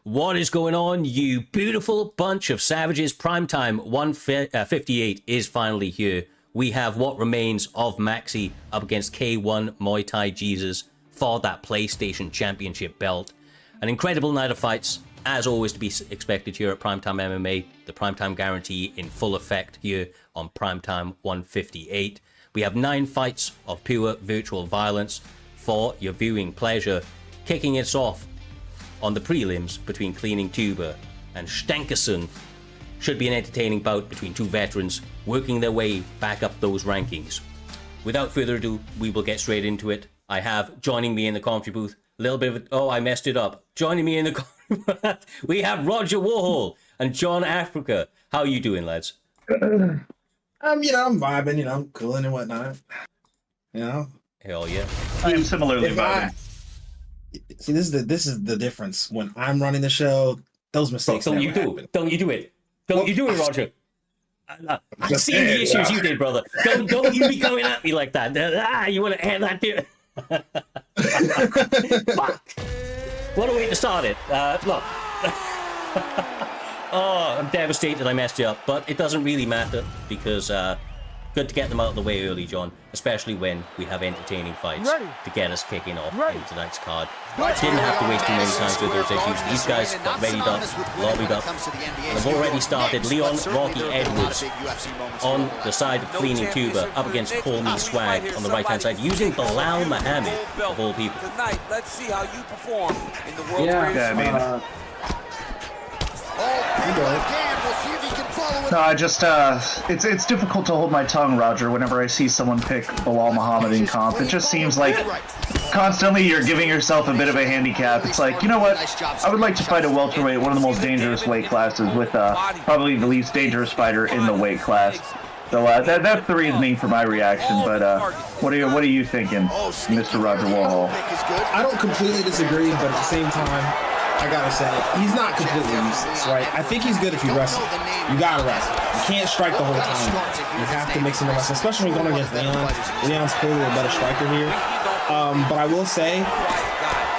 What is going on, you beautiful bunch of savages? Primetime 158 is finally here. We have what remains of Maxy up against K1 MuayThaiJesus for that PlayStation Championship belt. An incredible night of fights, as always to be expected here at Primetime MMA. The Primetime guarantee in full effect here on Primetime 158. We have 9 fights of pure virtual violence for your viewing pleasure. Kicking us off on the prelims between Cleaning Tuber and Stankerson. Should be an entertaining bout between two veterans working their way back up those rankings. Without further ado, we will get straight into it. I have joining me in the commentary booth, a little bit of I messed it up. Joining me in the commentary booth, we have Roger Warhol and John Africa. How are you doing, lads? I'm vibing, I'm cooling and whatnot. Hell yeah. I am similarly vibing. See, this is the difference. When I'm running the show, those mistakes Don't you do it. Don't you do it. Don't you do it, Roger. I've seen the issues you did, brother. Don't you be coming at me like that. You want to end that bit? Fuck. What a way to start it. Look. Oh, I'm devastated I messed you up, but it doesn't really matter because good to get them out of the way early, John, especially when we have entertaining fights to get us kicking off in tonight's card. Didn't have to waste too many times with those issues. These guys got readied up, lobbied up, and have already started. Leon Rocky Edwards on the side of Cleaning Tuber up against Call Me Swag on the right-hand side, using Bilal Muhammad, of all people. Tonight, let's see how you perform in the world. No, I just, it's difficult to hold my tongue, Roger, whenever I see someone pick Bilal Muhammad in comp. It just seems like constantly you're giving yourself a bit of a handicap. It's like, you know what, I would like to fight a welterweight, one of the most dangerous weight classes, with probably the least dangerous fighter in the weight class. So that's the reasoning for my reaction, but what are you thinking, Mr. Roger Warhol? I don't completely disagree, but at the same time, I gotta say, he's not completely useless, right? I think he's good if you wrestle. You gotta wrestle. You can't strike the whole time. You have to mix in the wrestling, especially when you're going against Leon. Leon's clearly a better striker here. But I will say,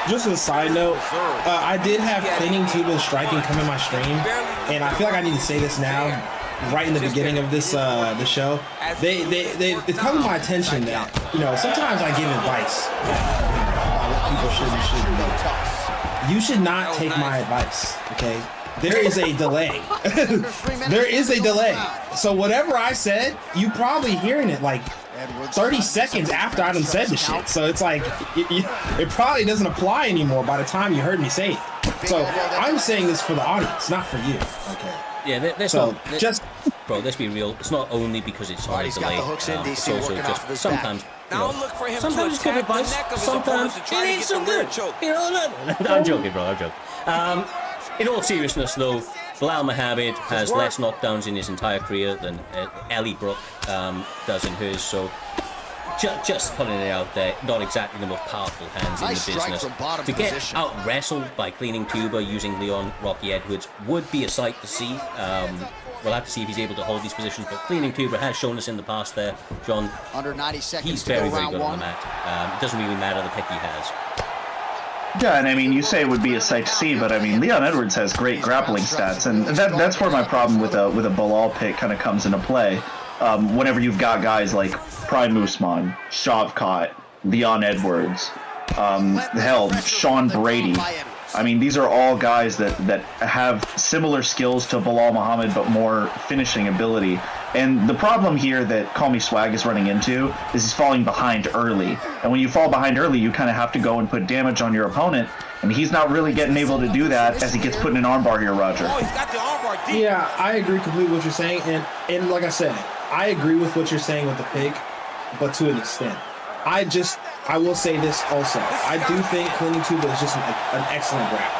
just as a side note, I did have Cleaning Tuber and striking come in my stream, and I feel like I need to say this now, right in the beginning of this the show. It's come to my attention that, sometimes I give advice about what people should and shouldn't do. You should not take my advice, okay? There is a delay. There is a delay. So whatever I said, you probably hearing it like 30 seconds after I done said the shit. So it's like, it probably doesn't apply anymore by the time you heard me say it. So I'm saying this for the audience, not for you, okay? Yeah, bro, let's be real. It's not only because it's on a delay. It's also just sometimes, sometimes it's good advice. Sometimes it ain't so good. I'm joking, bro. I'm joking. In all seriousness, though, Bilal Muhammad has less knockdowns in his entire career than Ellie Brooke does in hers. So just putting it out there, not exactly the most powerful hands in the business. To get out-wrestled by Cleaning Tuber using Leon Rocky Edwards would be a sight to see. We'll have to see if he's able to hold these positions, but Cleaning Tuber has shown us in the past there, John, under 90 seconds he's very, very good on the mat. It doesn't really matter the pick he has. Yeah, and I mean, you say it would be a sight to see, but I mean, Leon Edwards has great grappling stats, and that's where my problem with a Bilal pick kind of comes into play. Whenever you've got guys like Prime Usman, Shavkat, Leon Edwards, hell, Sean Brady. I mean, these are all guys that have similar skills to Bilal Muhammad, but more finishing ability. And the problem here that Call Me Swag is running into is he's falling behind early. And when you fall behind early, you kind of have to go and put damage on your opponent. And he's not really getting able to do that as he gets put in an armbar here, Roger. Yeah, I agree completely with what you're saying. And like I said, I agree with what you're saying with the pick, but to an extent. I will say this also. I do think Cleaning Tuber is just an excellent grappler.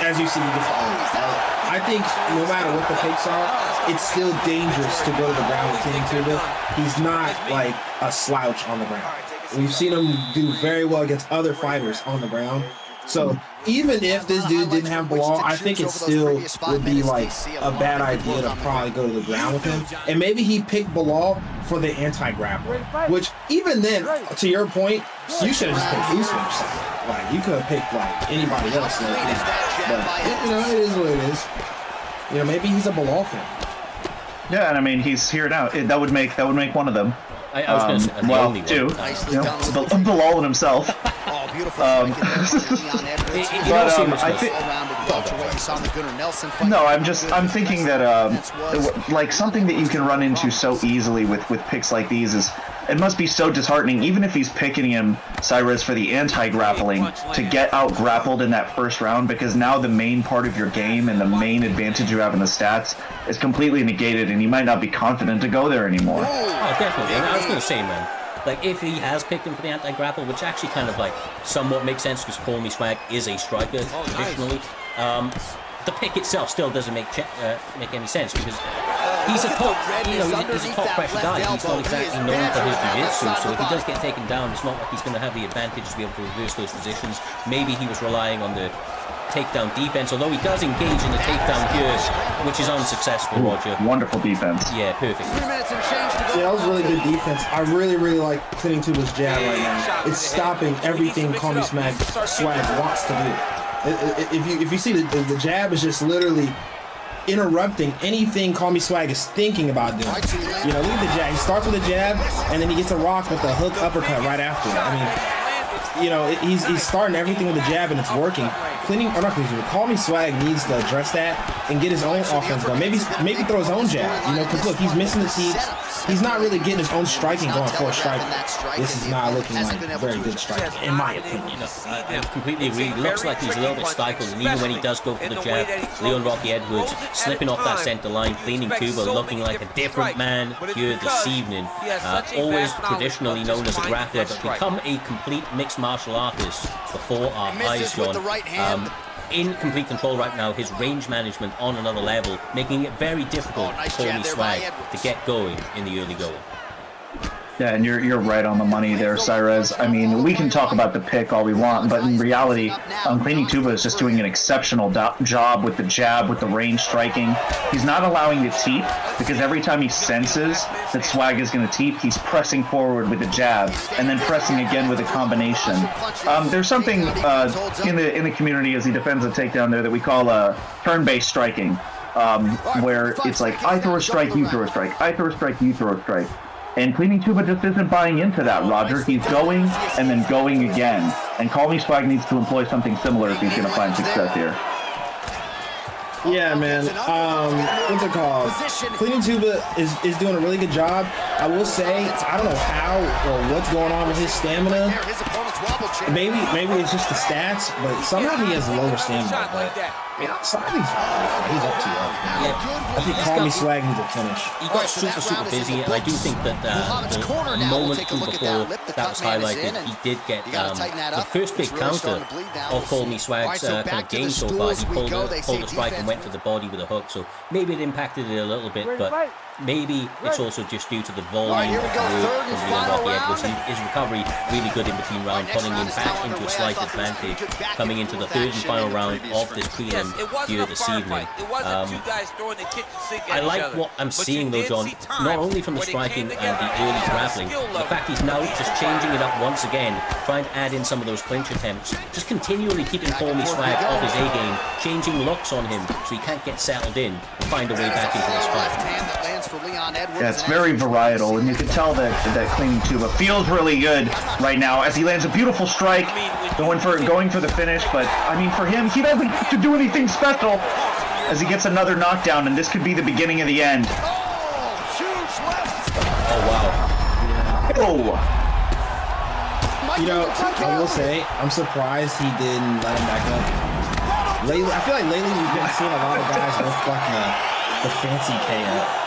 As you see, I think no matter what the picks are, it's still dangerous to go to the ground with Cleaning Tuber. He's not like a slouch on the ground. We've seen him do very well against other fighters on the ground. So even if this dude didn't have Bilal, I think it still would be like a bad idea to probably go to the ground with him. And maybe he picked Bilal for the anti-grappling, which even then, to your point, you should have just picked Usman or something. Like, you could have picked like anybody else. Like, but, you know, it is what it is. You know, maybe he's a Bilal fan. Yeah, and I mean, he's here now. That would make one of them. I was going to say, well, only two. one. Bilal and himself. Oh, beautiful. No, I'm thinking that like something that you can run into so easily with picks like these is it must be so disheartening, even if he's picking him, Cyrus, for the anti-grappling, to get out-grappled in that first round, because now the main part of your game and the main advantage you have in the stats is completely negated, and you might not be confident to go there anymore. Oh, definitely. And I was going to say, man, like, if he has picked him for the anti-grapple, which actually kind of, like, somewhat makes sense, because Call Me Swag is a striker, traditionally, the pick itself still doesn't make any sense, because he's a top, he's a top pressure guy. He's not exactly known for his jiu-jitsu, so if he does get taken down, it's not like he's going to have the advantage to be able to reverse those positions. Maybe he was relying on the takedown defense, although he does engage in the takedown here, which is unsuccessful, Roger. Wonderful defense. Yeah, perfect. 3 minutes and change to go. Yeah, that was really good defense. I really, really like cleaning Tuba's jab right now. It's stopping everything Call Me Swag wants to do. If you see the jab is just literally interrupting anything Call Me Swag is thinking about doing. You know, look at the jab. He starts with a jab, and then he gets a rock with a hook uppercut right after it. I mean, you know, he's starting everything with a jab, and it's working. Call Me Swag needs to address that and get his own offense going. Maybe throw his own jab. You know, because look, he's missing the teeps. He's not really getting his own striking going for a striker. This is not looking like very good striking, in my opinion. I completely agree. It looks like he's a little bit stifled, and even when he does go for the jab, Leon Rocky Edwards slipping off that center line, cleaning Tuba, looking like a different man here this evening. Always traditionally known as a grappler, but become a complete mixed martial artist before our eyes, John. In complete control right now, his range management on another level, making it very difficult for Call Me Swag to get going in the early going. Yeah, and you're right on the money there, Cyrus. I mean, we can talk about the pick all we want, but in reality, Cleaning Tuba is just doing an exceptional job with the jab, with the range striking. He's not allowing the teep, because every time he senses that Swag is going to teep, he's pressing forward with the jab, and then pressing again with a combination. There's something in the community as he defends a takedown there that we call turn-based striking, where it's like, I throw a strike, you throw a strike, I throw a strike, you throw a strike. And Cleaning Tuba just isn't buying into that, Roger. He's going and then going again. And Call Me Swag needs to employ something similar if he's going to find success here. Yeah, man. What's it called? Cleaning Tuba is doing a really good job. I will say, I don't know how or what's going on with his stamina. Maybe it's just the stats, but somehow he has lower stamina. But I mean, he's up to you. Yeah, I think Call Me Swag needs a finish. He got super busy, and I do think that the moment before that was highlighted, he did get the first big counter of Call Me Swag's kind of game so far. He pulled a strike and went to the body with a hook, so maybe it impacted it a little bit, but maybe it's also just due to the volume of the work from Leon Rocky Edwards. His recovery really good in between rounds, putting him back into a slight advantage coming into the third and final round of this prelim here this evening. I like what I'm seeing though, John, not only from the striking and the early grappling, the fact he's now just changing it up once again, trying to add in some of those clinch attempts, just continually keeping Call Me Swag off his A-game, changing looks on him so he can't get settled in and find a way back into this fight. Yeah, it's very varietal, and you can tell that Cleaning Tuba feels really good right now as he lands a beautiful strike, going for the finish. But I mean, for him, he doesn't have to do anything special as he gets another knockdown, and this could be the beginning of the end. Oh wow! Oh. You know, I will say, I'm surprised he didn't let him back up. Lately, I feel like lately we've been seeing a lot of guys go fucking the fancy KO.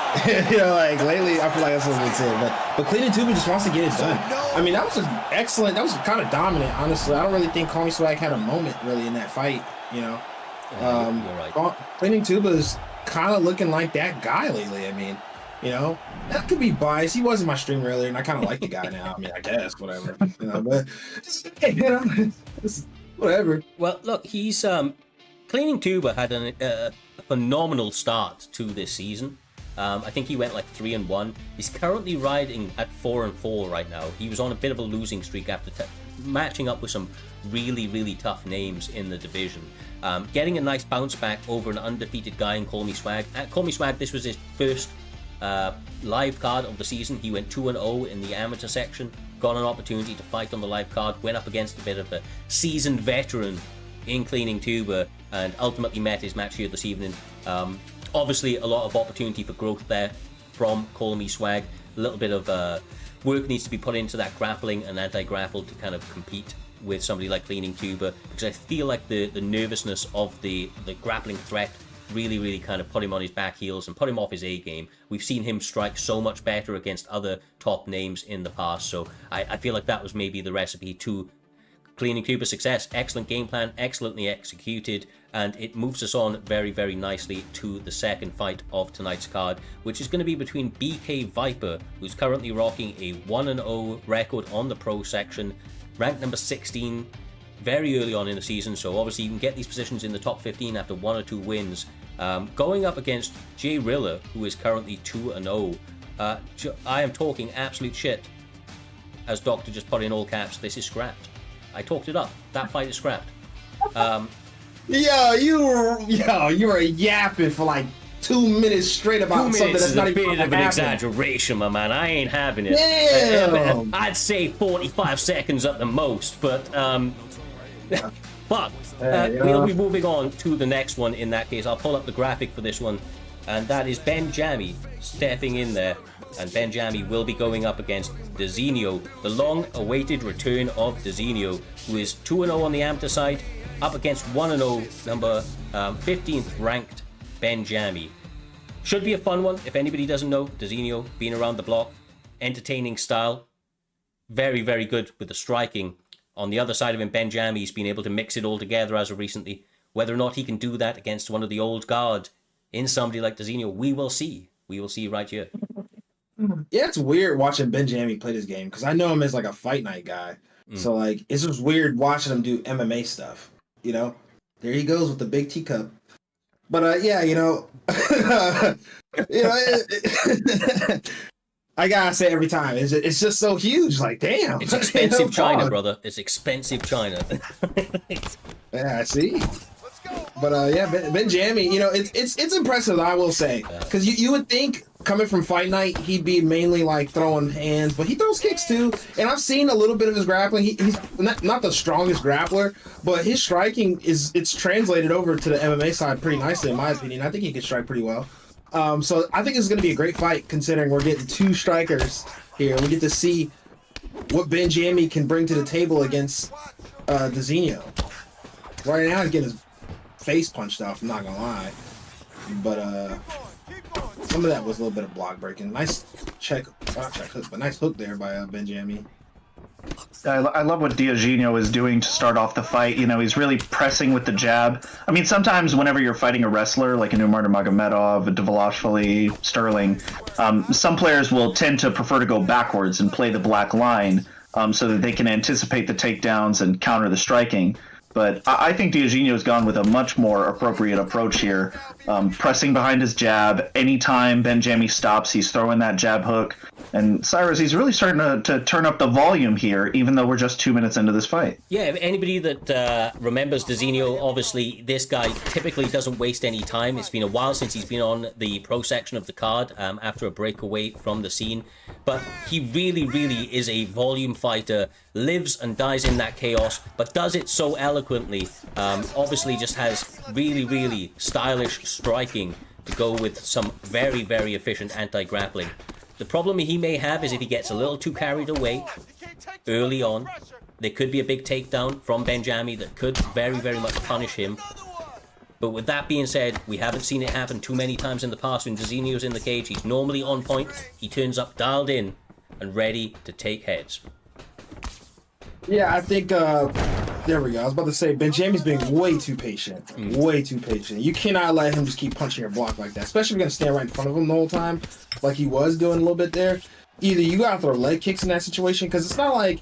You know, like lately, I feel like that's what we said. But Cleaning Tuba just wants to get it done. I mean, that was excellent. That was kind of dominant, honestly. I don't really think Call Me Swag had a moment really in that fight. You know, you're right. Cleaning Tuba is kind of looking like that guy lately. I mean, you know, that could be biased. He was in my stream earlier, and I kind of like the guy now. I mean, I guess whatever. You know, but you know, whatever. Well, look, he's Cleaning Tuba had a phenomenal start to this season. I think he went like 3-1. He's currently riding at 4-4 right now. He was on a bit of a losing streak after matching up with some really, really tough names in the division. Getting a nice bounce back over an undefeated guy in Call Me Swag. Call Me Swag, this was his first live card of the season. He went 2-0 in the amateur section, got an opportunity to fight on the live card, went up against a bit of a seasoned veteran in Cleaning Tuba, and ultimately met his match here this evening. Obviously, a lot of opportunity for growth there from Call Me Swag. A little bit of work needs to be put into that grappling and anti-grapple to kind of compete with somebody like Cleaning Tuba, because I feel like the nervousness of the grappling threat really kind of put him on his back heels and put him off his A game. We've seen him strike so much better against other top names in the past, so I feel like that was maybe the recipe to Cleaning Tuba's success. Excellent game plan, excellently executed, and it moves us on very nicely to the second fight of tonight's card, which is going to be between BK Viper, who's currently rocking a 1-0 record on the pro section, ranked number 16 very early on in the season, so obviously you can get these positions in the top 15 after 1 or 2 wins, going up against Jay Rilla, who is currently 2-0. I am talking absolute shit, as Doctor just put in all caps. This is scrapped. I talked it up. That fight is scrapped. You were yapping for like 2 minutes straight about something that's not even bit of an exaggeration, my man. I ain't having it. Damn. I'd say 45 seconds at the most, but we'll be moving on to the next one. In that case, I'll pull up the graphic for this one, and that is Ben Jammy stepping in there. And Ben Jammy will be going up against Dezinho, the long-awaited return of Dezinho, who is 2-0 on the amateur side, up against 1-0, number 15th ranked Ben Jammy. Should be a fun one. If anybody doesn't know, Dezinho, being around the block, entertaining style, very good with the striking. On the other side of him, Ben Jammy's been able to mix it all together as of recently. Whether or not he can do that against one of the old guard in somebody like Dezinho, we will see. We will see right here. Yeah, it's weird watching Ben Jammy play this game because I know him as like a fight night guy. So like it's just weird watching him do MMA stuff. You know, there he goes with the big teacup. But I gotta say every time it's just so huge. Like damn, it's expensive China, brother. It's expensive China. Yeah, I see. But Ben Jammy, it's impressive, I will say, because you would think coming from Fight Night he'd be mainly like throwing hands, but he throws kicks too. And I've seen a little bit of his grappling. He's not the strongest grappler, but his striking it's translated over to the MMA side pretty nicely, in my opinion. I think he can strike pretty well. So I think it's going to be a great fight, considering we're getting 2 strikers here. We get to see what Ben Jammy can bring to the table against Dezinho. Right now he's getting his face punched off, I'm not gonna lie, but some of that was a little bit of block breaking. Nice not check hook, but nice hook there by Ben Jammy. I love what Dezinho is doing to start off the fight. He's really pressing with the jab. I mean, sometimes whenever you're fighting a wrestler like a Umar Nurmagomedov, a Dvalishvili, Sterling, some players will tend to prefer to go backwards and play the black line so that they can anticipate the takedowns and counter the striking. But I think Dezinho has gone with a much more appropriate approach here, pressing behind his jab. Anytime Ben Jammy stops, he's throwing that jab hook. And Cyrus, he's really starting to turn up the volume here, even though we're just 2 minutes into this fight. Yeah, if anybody that remembers Dezinho, obviously this guy typically doesn't waste any time. It's been a while since he's been on the pro section of the card after a breakaway from the scene. But he really is a volume fighter, lives and dies in that chaos, but does it so eloquently. Obviously just has really stylish striking to go with some very efficient anti-grappling. The problem he may have is if he gets a little too carried away early on, there could be a big takedown from Ben Jammy that could very much punish him. But with that being said, we haven't seen it happen too many times in the past when Dezinho's in the cage. He's normally on point. He turns up dialed in and ready to take heads. Yeah, I think there we go. I was about to say Ben Jammy's being way too patient. Way too patient. You cannot let him just keep punching your block like that, especially if you're gonna stand right in front of him the whole time, like he was doing a little bit there. Either you gotta throw leg kicks in that situation, because it's not like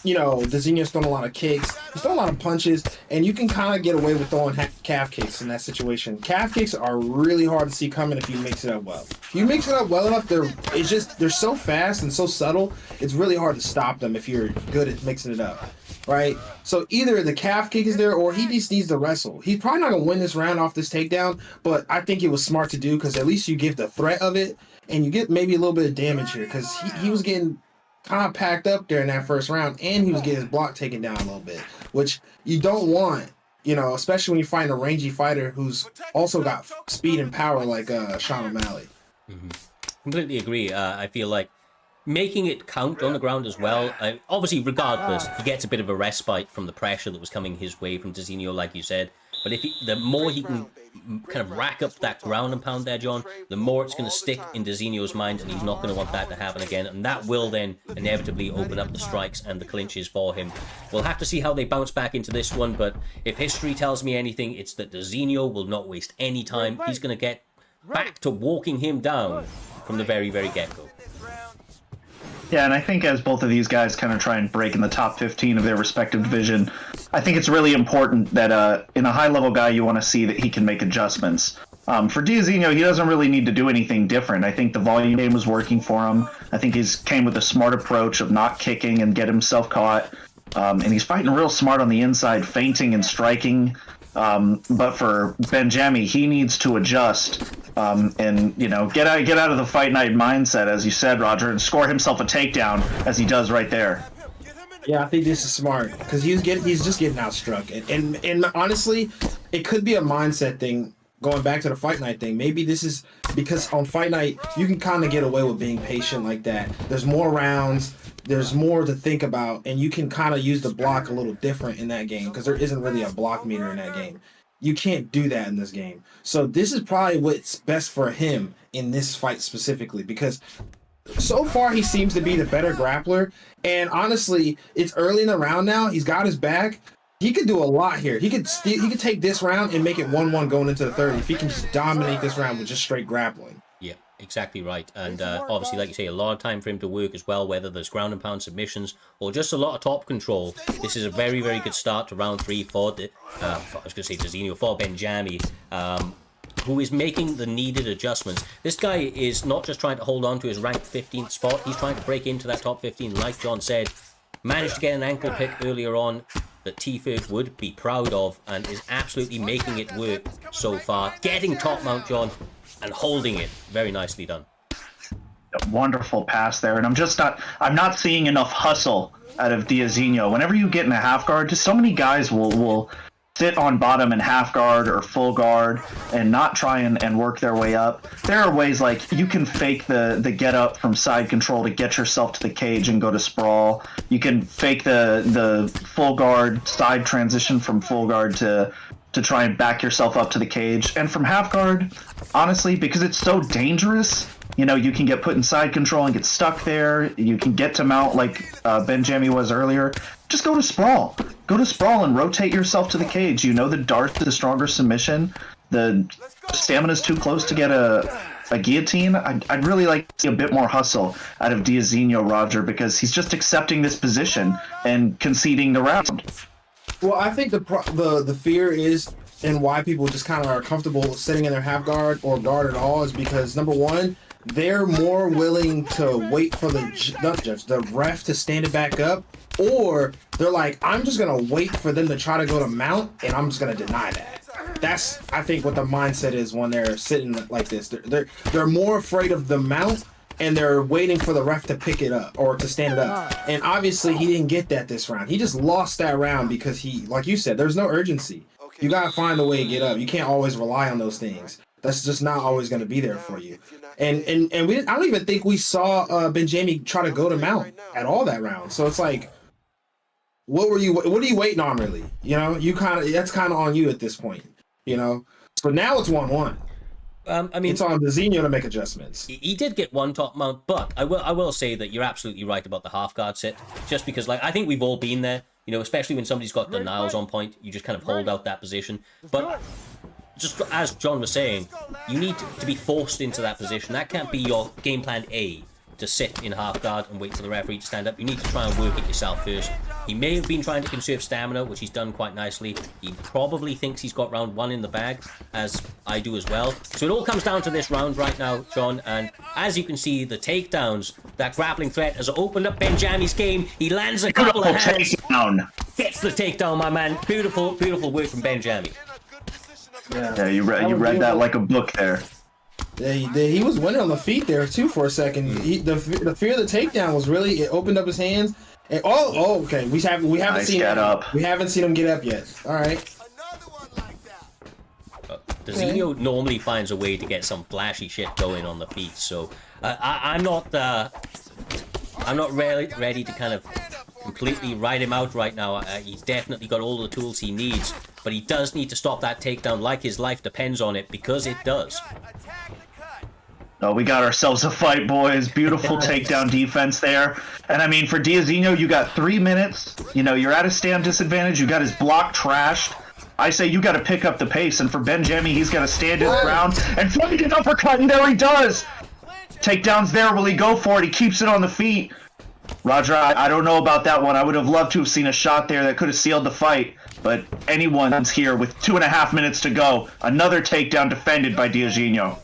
Dezinho's throwing a lot of kicks. He's throwing a lot of punches, and you can kind of get away with throwing calf kicks in that situation. Calf kicks are really hard to see coming if you mix it up well. If you mix it up well enough, they're so fast and so subtle, it's really hard to stop them if you're good at mixing it up, right? So either the calf kick is there, or he just needs to wrestle. He's probably not going to win this round off this takedown, but I think it was smart to do because at least you give the threat of it, and you get maybe a little bit of damage here because he was getting kind of packed up there in that first round, and he was getting his block taken down a little bit, which you don't want, especially when you find a rangy fighter who's also got speed and power like Sean O'Malley. Mm-hmm. Completely agree. I feel like making it count on the ground as well. Obviously, regardless, he gets a bit of a respite from the pressure that was coming his way from Dezinho, like you said. But the more he can kind of rack up that ground and pound there, John, the more it's going to stick in Dezinho's mind, and he's not going to want that to happen again. And that will then inevitably open up the strikes and the clinches for him. We'll have to see how they bounce back into this one, but if history tells me anything, it's that Dezinho will not waste any time. He's going to get back to walking him down from the very, very get-go. Yeah, and I think as both of these guys kind of try and break in the top 15 of their respective division, I think it's really important that in a high-level guy, you want to see that he can make adjustments. For Diazinho, he doesn't really need to do anything different. I think the volume game was working for him. I think he's came with a smart approach of not kicking and get himself caught. And he's fighting real smart on the inside, feinting and striking. But for Benjamie, he needs to adjust and get out of the fight night mindset, as you said, Roger, and score himself a takedown as he does right there. Yeah, I think this is smart because he's just getting outstruck, and honestly, it could be a mindset thing. Going back to the fight night thing, maybe this is because on fight night you can kind of get away with being patient like that. There's more rounds. There's more to think about, and you can kind of use the block a little different in that game because there isn't really a block meter in that game. You can't do that in this game. So this is probably what's best for him in this fight specifically because so far he seems to be the better grappler, and honestly, it's early in the round now. He's got his back. He could do a lot here. He could take this round and make it 1-1 going into the third if he can just dominate this round with just straight grappling. Yeah, exactly right. And obviously, like you say, a lot of time for him to work as well, whether there's ground and pound submissions or just a lot of top control. This is a very, very good start to round 3 for Dezinho, for Benjamie, who is making the needed adjustments. This guy is not just trying to hold on to his ranked 15th spot, he's trying to break into that top 15, like John said. Managed to get an ankle pick earlier on that T-Ferg would be proud of, and is absolutely making it work so far. Getting top mount, John, and holding it. Very nicely done. A wonderful pass there, and I'm not seeing enough hustle out of Diazinho. Whenever you get in a half guard, just so many guys will sit on bottom in half guard or full guard and not try and work their way up. There are ways like you can fake the get up from side control to get yourself to the cage and go to sprawl. You can fake the full guard side transition from full guard to try and back yourself up to the cage. And from half guard, honestly, because it's so dangerous, you can get put in side control and get stuck there. You can get to mount like Benjamie was earlier. Just go to sprawl. Go to sprawl and rotate yourself to the cage. The dart is the stronger submission. The stamina's too close to get a guillotine. I'd really like to see a bit more hustle out of Diazinho, Roger, because he's just accepting this position and conceding the round. Well, I think the fear is, and why people just kind of are comfortable sitting in their half guard or guard at all, is because number one, they're more willing to wait for the ref to stand it back up, or they're like, I'm just gonna wait for them to try to go to mount, and I'm just gonna deny that. That's, I think, what the mindset is when they're sitting like this. They're more afraid of the mount, and they're waiting for the ref to pick it up or to stand it up. And obviously, he didn't get that this round. He just lost that round because like you said, there's no urgency. You gotta find a way to get up. You can't always rely on those things. That's just not always going to be there for you. And I don't even think we saw Benjamie try to go to mount at all that round. So it's like, what are you waiting on, really? That's kind of on you at this point. So now it's 1-1. It's on Dezinho to make adjustments. He did get one top mount, but I will say that you're absolutely right about the half guard sit. Just because, I think we've all been there. Especially when somebody's got denials on point, you just kind of hold out that position. But just as John was saying, you need to be forced into that position. That can't be your game plan A, to sit in half guard and wait for the referee to stand up. You need to try and work it yourself first. He may have been trying to conserve stamina, which he's done quite nicely. He probably thinks he's got round 1 in the bag, as I do as well. So it all comes down to this round right now, John. And as you can see, the takedowns, that grappling threat has opened up Benjami's game. He lands a couple of hands. Takedown. Gets the takedown, my man. Beautiful, beautiful work from Benjami. Yeah, you read that like a book there. Yeah, he was winning on the feet there too for a second. The fear of the takedown was really, it opened up his hands. And, okay. We haven't Nice seen get up. We haven't seen him get up yet. All right. Dezinho normally finds a way to get some flashy shit going on the feet, so I'm not really ready to kind of completely write him out right now. He's definitely got all the tools he needs, but he does need to stop that takedown like his life depends on it, because it does. Oh, we got ourselves a fight, boys. Beautiful takedown defense there. And I mean, for Diazinho, you got 3 minutes. You know, you're at a stand disadvantage. You got his block trashed. I say you got to pick up the pace. And for Benjami, he's got to stand his ground and find an uppercut. And there he does. Takedown's there. Will he go for it? He keeps it on the feet. Roger, I don't know about that one. I would have loved to have seen a shot there that could have sealed the fight. But anyone's here with 2.5 minutes to go. Another takedown defended by Diazinho.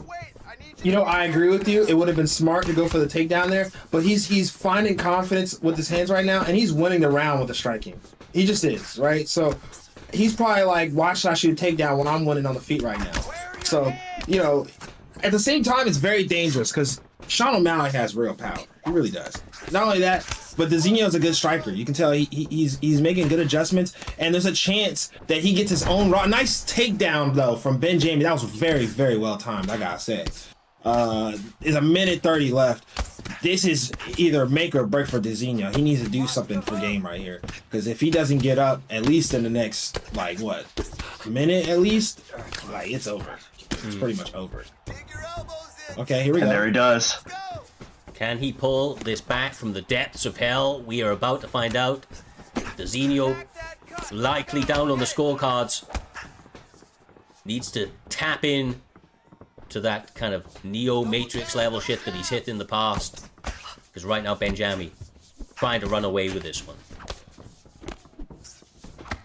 You know, I agree with you. It would have been smart to go for the takedown there, but he's finding confidence with his hands right now, and he's winning the round with the striking. He just is, right? So he's probably like, why should I shoot a takedown when I'm winning on the feet right now? So, you know, at the same time, it's very dangerous because Sean O'Malley has real power. He really does. Not only that, but Diazinho is a good striker. You can tell he's making good adjustments, and there's a chance that he gets his own raw. Nice takedown, though, from Benjami. That was very, very well timed, I gotta say. There's a minute 30 left. This is either make or break for Diazinho. He needs to do something for game right here, because if he doesn't get up at least in the next minute at least, it's over. It's pretty much over. Okay, here we go. And there he does. Can he pull this back from the depths of hell? We are about to find out. Diazinho likely down on the scorecards. Needs to tap in to that kind of Neo Matrix level shit that he's hit in the past, because right now Benjami trying to run away with this one.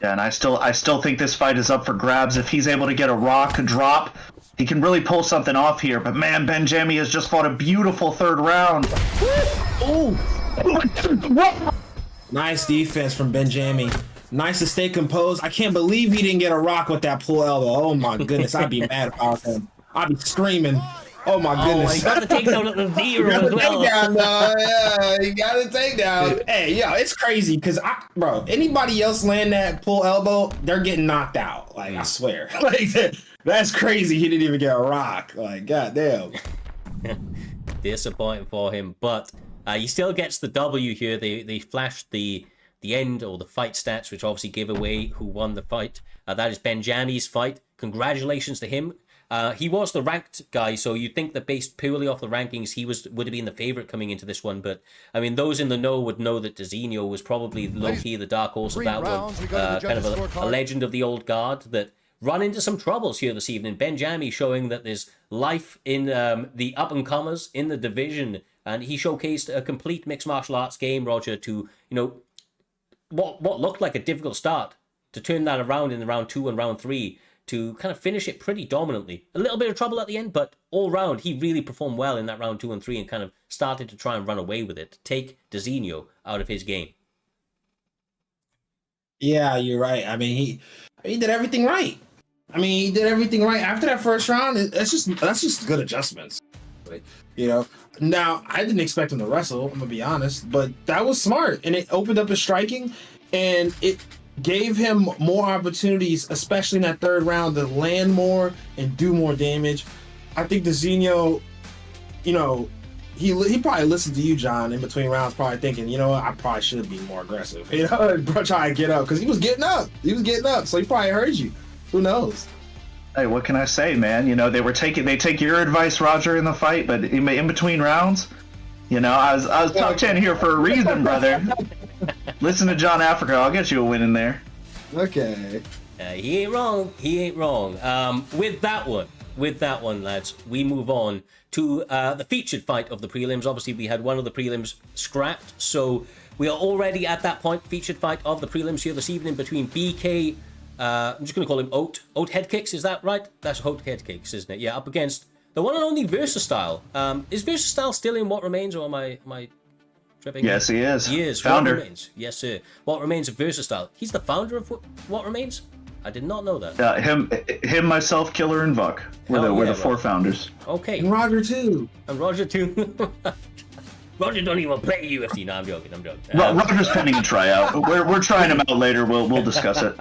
Yeah, and I still think this fight is up for grabs. If he's able to get a rock drop, he can really pull something off here. But man, Benjami has just fought a beautiful third round. Ooh. Nice defense from Benjami. Nice to stay composed. I can't believe he didn't get a rock with that pull elbow. Oh my goodness, I'd be mad about him. I'd be screaming. Oh my goodness. Oh, he got the takedown at the zero as well. Yeah, he got the takedown. Hey, yeah, it's crazy because anybody else land that pull elbow, they're getting knocked out. Like, I swear. That's crazy. He didn't even get a rock. Like, goddamn. Disappointing for him, but he still gets the W here. They flashed the end or the fight stats, which obviously give away who won the fight. That is Benjami's fight. Congratulations to him. He was the ranked guy, so you'd think that based purely off the rankings, he would have been the favorite coming into this one. But I mean, those in the know would know that Diazinho was probably low-key the dark horse of that one. Kind of a legend of the old guard that run into some troubles here this evening. Benjami showing that there's life in the up-and-comers in the division, and he showcased a complete mixed martial arts game, Roger, to, you know, what looked like a difficult start, to turn that around in the round 2 and round 3, to kind of finish it pretty dominantly. A little bit of trouble at the end, but all round, he really performed well in that round 2 and 3 and kind of started to try and run away with it, to take Diazinho out of his game. Yeah, you're right. I mean, he did everything right. He did everything right after that first round. That's just good adjustments. You know, now I didn't expect him to wrestle, I'm gonna be honest, but that was smart, and it opened up his striking, and it gave him more opportunities, especially in that third round, to land more and do more damage. I think Diazinho, you know, he probably listened to you, John, in between rounds, probably thinking, you know what, I probably should have been more aggressive, you know, try to get up, because he was getting up, so he probably heard you. Who knows? Hey, what can I say, man? You know, they take your advice, Roger, in the fight, but in between rounds, you know, I was top 10 here for a reason, brother. Listen to John Africa. I'll get you a win in there. Okay. He ain't wrong. With that one, lads, we move on to the featured fight of the prelims. Obviously, we had one of the prelims scrapped, so We are already at that point. Featured fight of the prelims here this evening between BK. I'm just going to call him Oat. Oat Head Kicks, is that right? That's Oat Head Kicks, isn't it? Yeah, up against the one and only Versatile. Is Versatile still in What Remains, or am I tripping? Yes, he is. He is. Founder. What Remains. Yes, sir. What Remains of Versatile. He's the founder of What Remains? I did not know that. Him, myself, Killer, and Vuck were the four founders. Okay. And Roger too. And Roger too. Roger don't even play UFC. No, I'm joking. Roger's pending a tryout. We're trying him out later. We'll discuss it.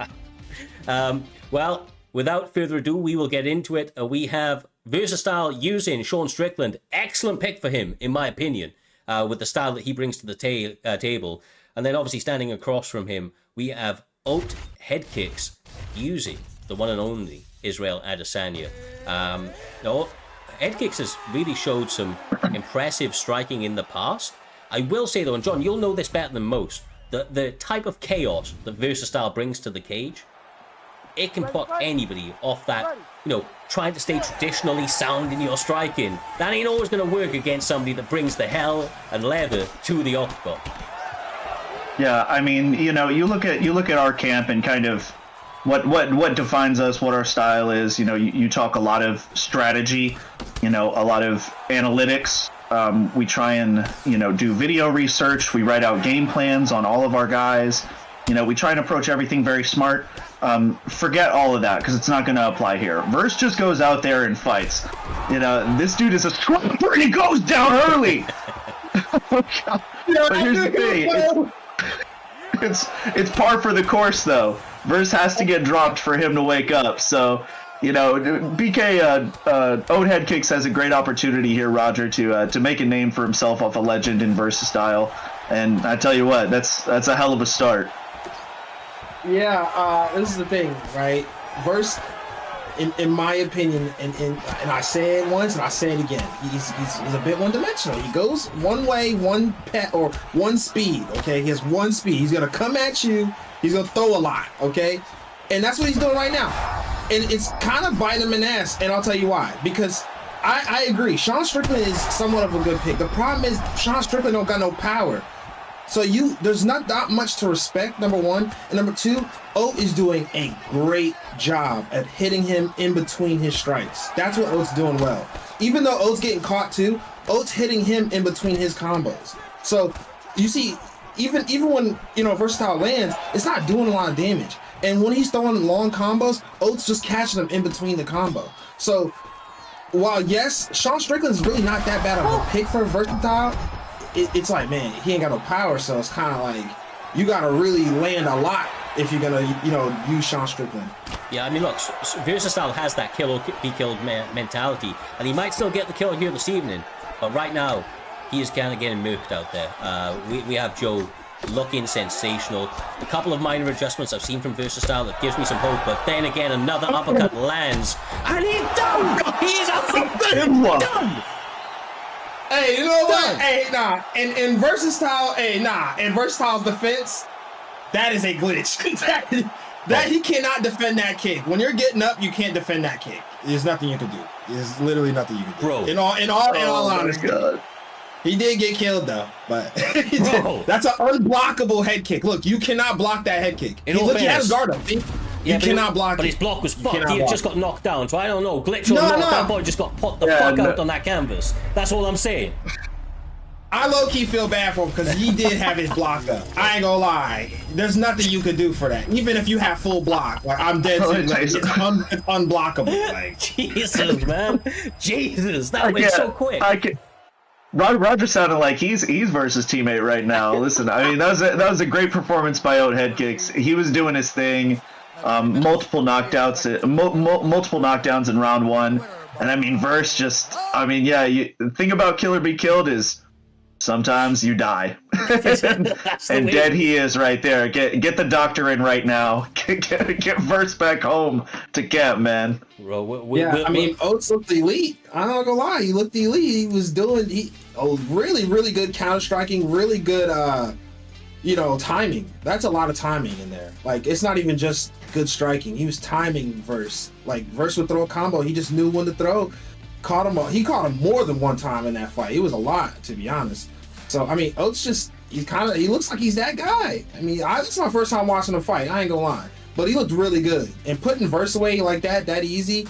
Well, without further ado, we will get into it. We have Versatile using Sean Strickland. Excellent pick for him, in my opinion, with the style that he brings to the table. And then obviously standing across from him, we have Oat Head Kicks using the one and only Israel Adesanya. Now, Head Kicks has really showed some impressive striking in the past. I will say though, and John, you'll know this better than most, the type of chaos that Versatile brings to the cage, it can put anybody off that, trying to stay traditionally sound in your striking. That ain't always going to work against somebody that brings the hell and leather to the octagon. Yeah, I mean, you look at our camp and kind of what defines us, what our style is. You talk a lot of strategy, a lot of analytics. We try and do video research. We write out game plans on all of our guys. We try and approach everything very smart. Forget all of that because it's not going to apply here. Verse just goes out there and fights. This dude is a scrubber and he goes down early. But here's the thing. It's par for the course though. Verse has to get dropped for him to wake up. So, BK Oat Head Kicks has a great opportunity here, Roger, to make a name for himself off a legend in Versus style. And I tell you what, that's a hell of a start. Yeah, this is the thing, right? Verse, in my opinion, and I say it once and I say it again, he's a bit one-dimensional. He goes one way, one speed. Okay, he has one speed. He's gonna come at you. He's gonna throw a lot. Okay, and that's what he's doing right now. And it's kind of biting him in the ass. And I'll tell you why. Because I agree, Sean Strickland is somewhat of a good pick. The problem is Sean Strickland don't got no power. So there's not that much to respect, number one. And number two, Oat is doing a great job at hitting him in between his strikes. That's what Oat's doing well. Even though Oat's getting caught too, Oat's hitting him in between his combos. So you see, even when Versatile lands, it's not doing a lot of damage. And when he's throwing long combos, Oat's just catching him in between the combo. So while yes, Sean Strickland's really not that bad of a pick for Versatile, it's like, man, he ain't got no power, so it's kind of like you got to really land a lot if you're going to, use Sean Strickland. Yeah, I mean, look, Versatile has that kill or be killed mentality, and he might still get the kill here this evening, but right now, he is kind of getting murked out there. We have Joe looking sensational. A couple of minor adjustments I've seen from Versatile that gives me some hope, but then again, another uppercut lands, and he's done! He's done! Hey, you know what? Hey, nah. In Versatile, in Versatile's defense, that is a glitch. that he cannot defend that kick. When you're getting up, you can't defend that kick. There's nothing you can do. There's literally nothing you can do. Bro. In all honesty. God. He did get killed though, but that's an unblockable head kick. Look, you cannot block that head kick. He had his guard up. You cannot block it. But his block was fucked. He just got knocked down. So I don't know. Glitch or not, that boy just got put the fuck out on that canvas. That's all I'm saying. I low-key feel bad for him because he did have his block up. I ain't gonna lie. There's nothing you could do for that. Even if you have full block. Like, I'm dead serious. Like, it's unblockable. Like, Jesus, man. Jesus, that went so quick. Roger sounded like he's Versus teammate right now. Listen, I mean, that was a great performance by Oat Head Kicks. He was doing his thing. Multiple knockdowns in round one, and I mean, Verse just, I mean, yeah. The thing about Kill or Be Killed is sometimes you die, and dead he is right there. Get the doctor in right now. Get Verse back home to camp, man. Bro, I mean, Oats looked elite. I'm not gonna lie, he looked elite. He was doing really, really good counter striking, really good timing. That's a lot of timing in there. Like, it's not even just good striking. He was timing Verse. Like, Verse would throw a combo. He just knew when to throw. He caught him more than one time in that fight. It was a lot, to be honest. So, I mean, Oats just, he looks like he's that guy. I mean, this is my first time watching a fight. I ain't gonna lie, but he looked really good. And putting verse away like that easy.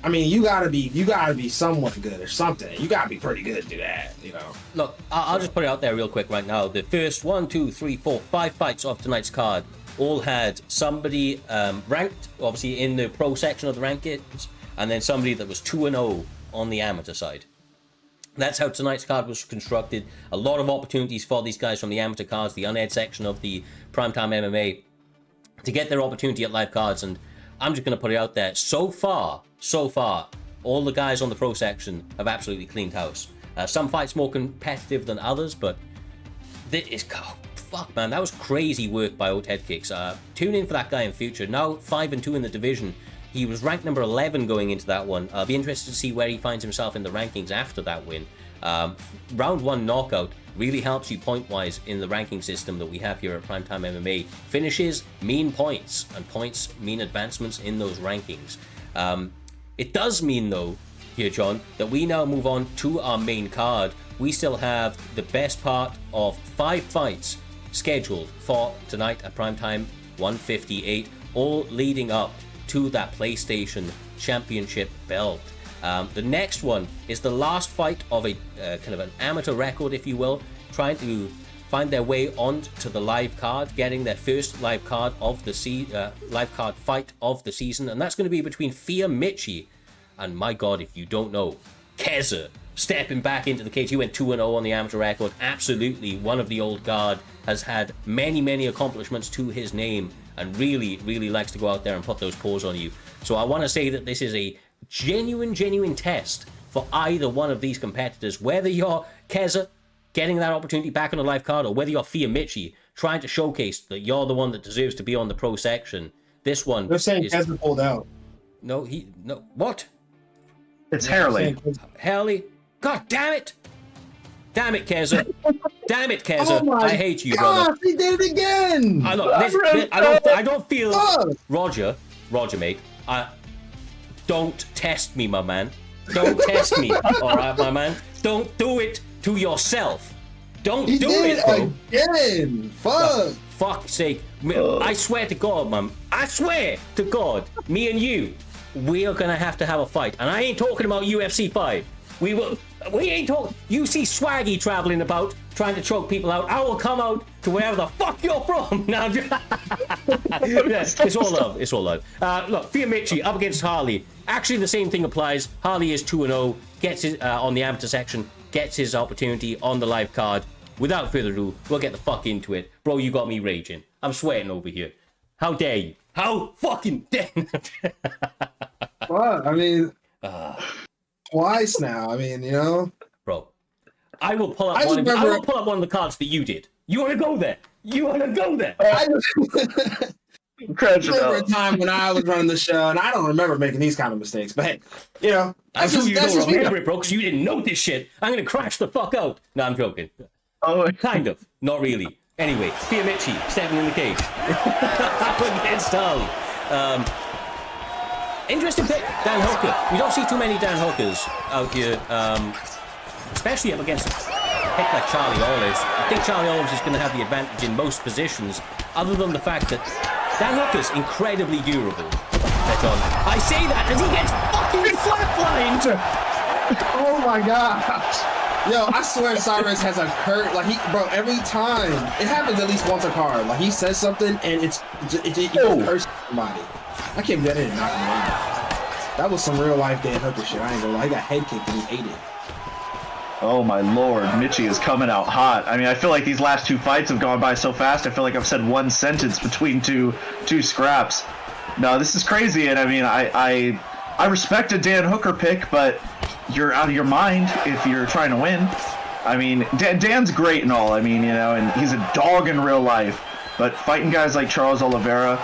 I mean, you gotta be somewhat good or something. You gotta be pretty good to do that, you know. Look, I'll just put it out there real quick right now. The first 1, 2, 3, 4, 5 fights of tonight's card all had somebody ranked, obviously in the pro section of the rankings, and then somebody that was 2-0 on the amateur side. That's how tonight's card was constructed. A lot of opportunities for these guys from the amateur cards, the unaired section of the Primetime MMA, to get their opportunity at live cards. And I'm just going to put it out there. So far, all the guys on the pro section have absolutely cleaned house. Some fights more competitive than others, but this is... Oh, fuck, man. That was crazy work by Old Head Kicks. Tune in for that guy in future. Now 5-2 in the division. He was ranked number 11 going into that one. I'll be interested to see where he finds himself in the rankings after that win. Round 1 knockout really helps you point-wise in the ranking system that we have here at Primetime MMA. Finishes mean points, and points mean advancements in those rankings. It does mean, though, here, John, that we now move on to our main card. We still have the best part of 5 fights scheduled for tonight at Primetime 158, all leading up to that PlayStation Championship belt. The next one is the last fight of a kind of an amateur record, if you will, trying to find their way onto the live card, getting their first live card of the live card fight of the season, and that's going to be between Fia Michi and, my God, if you don't know, Keza, stepping back into the cage. He went 2-0 on the amateur record. Absolutely one of the old guard, has had many accomplishments to his name, and really likes to go out there and put those paws on you. So I want to say that this is a genuine test for either one of these competitors, whether you're Keza getting that opportunity back on the live card, or whether you're Fia Michi trying to showcase that you're the one that deserves to be on the pro section. This one, they're saying Keza pulled out. No, what? It's Harley. Harley? God damn it! Damn it, Keza. Damn it, Keza. Oh my I hate you, gosh, brother. he did it again. I don't feel... Roger, mate. Don't test me, my man. Don't test me, all right, my man? Don't do it to yourself. Don't do it, bro. Again. Fuck. For fuck's sake. I swear to God, man. I swear to God, me and you, we are going to have a fight. And I ain't talking about UFC 5. We ain't talking. You see Swaggy traveling about, trying to choke people out. I will come out to wherever the fuck you're from. Now, it's all love. It's all love. Look, Fia Michi up against Harley. Actually, the same thing applies. Harley is 2-0, gets his on the amateur section, gets his opportunity on the live card. Without further ado, we'll get the fuck into it. Bro, you got me raging. I'm sweating over here. How dare you? How fucking dare you? What? I mean, twice now. I mean, you know. Bro, I will pull up one of the cards that you did. You want to go there? I remember a time when I was running the show, and I don't remember making these kind of mistakes. But hey, you know, that's you don't remember it, bro, because you didn't know this shit. I'm gonna crash the fuck out. No, I'm joking. Oh, kind of, not really. Anyway, Fia Michi stepping in the cage up against Harley. Interesting pick, Dan Hooker. We don't see too many Dan Hookers out here, especially up against a pick like Charlie Olives. I think Charlie Olives is going to have the advantage in most positions, other than the fact that Dan Hooker's incredibly durable. I say that as he gets fucking flatlined. Oh my gosh. Yo, I swear Cyrus has a curse. Like, every time. It happens at least once a card. Like, he says something, and it curses somebody. I can't believe I didn't knock him out. That was some real-life Dan Hooker shit. I ain't gonna lie. He got head kicked, and he ate it. Oh, my lord. Michi is coming out hot. I mean, I feel like these last 2 fights have gone by so fast. I feel like I've said one sentence between two scraps. No, this is crazy, and I mean, I respect a Dan Hooker pick, but you're out of your mind if you're trying to win. I mean, Dan's great and all, I mean, you know, and he's a dog in real life, but fighting guys like Charles Oliveira,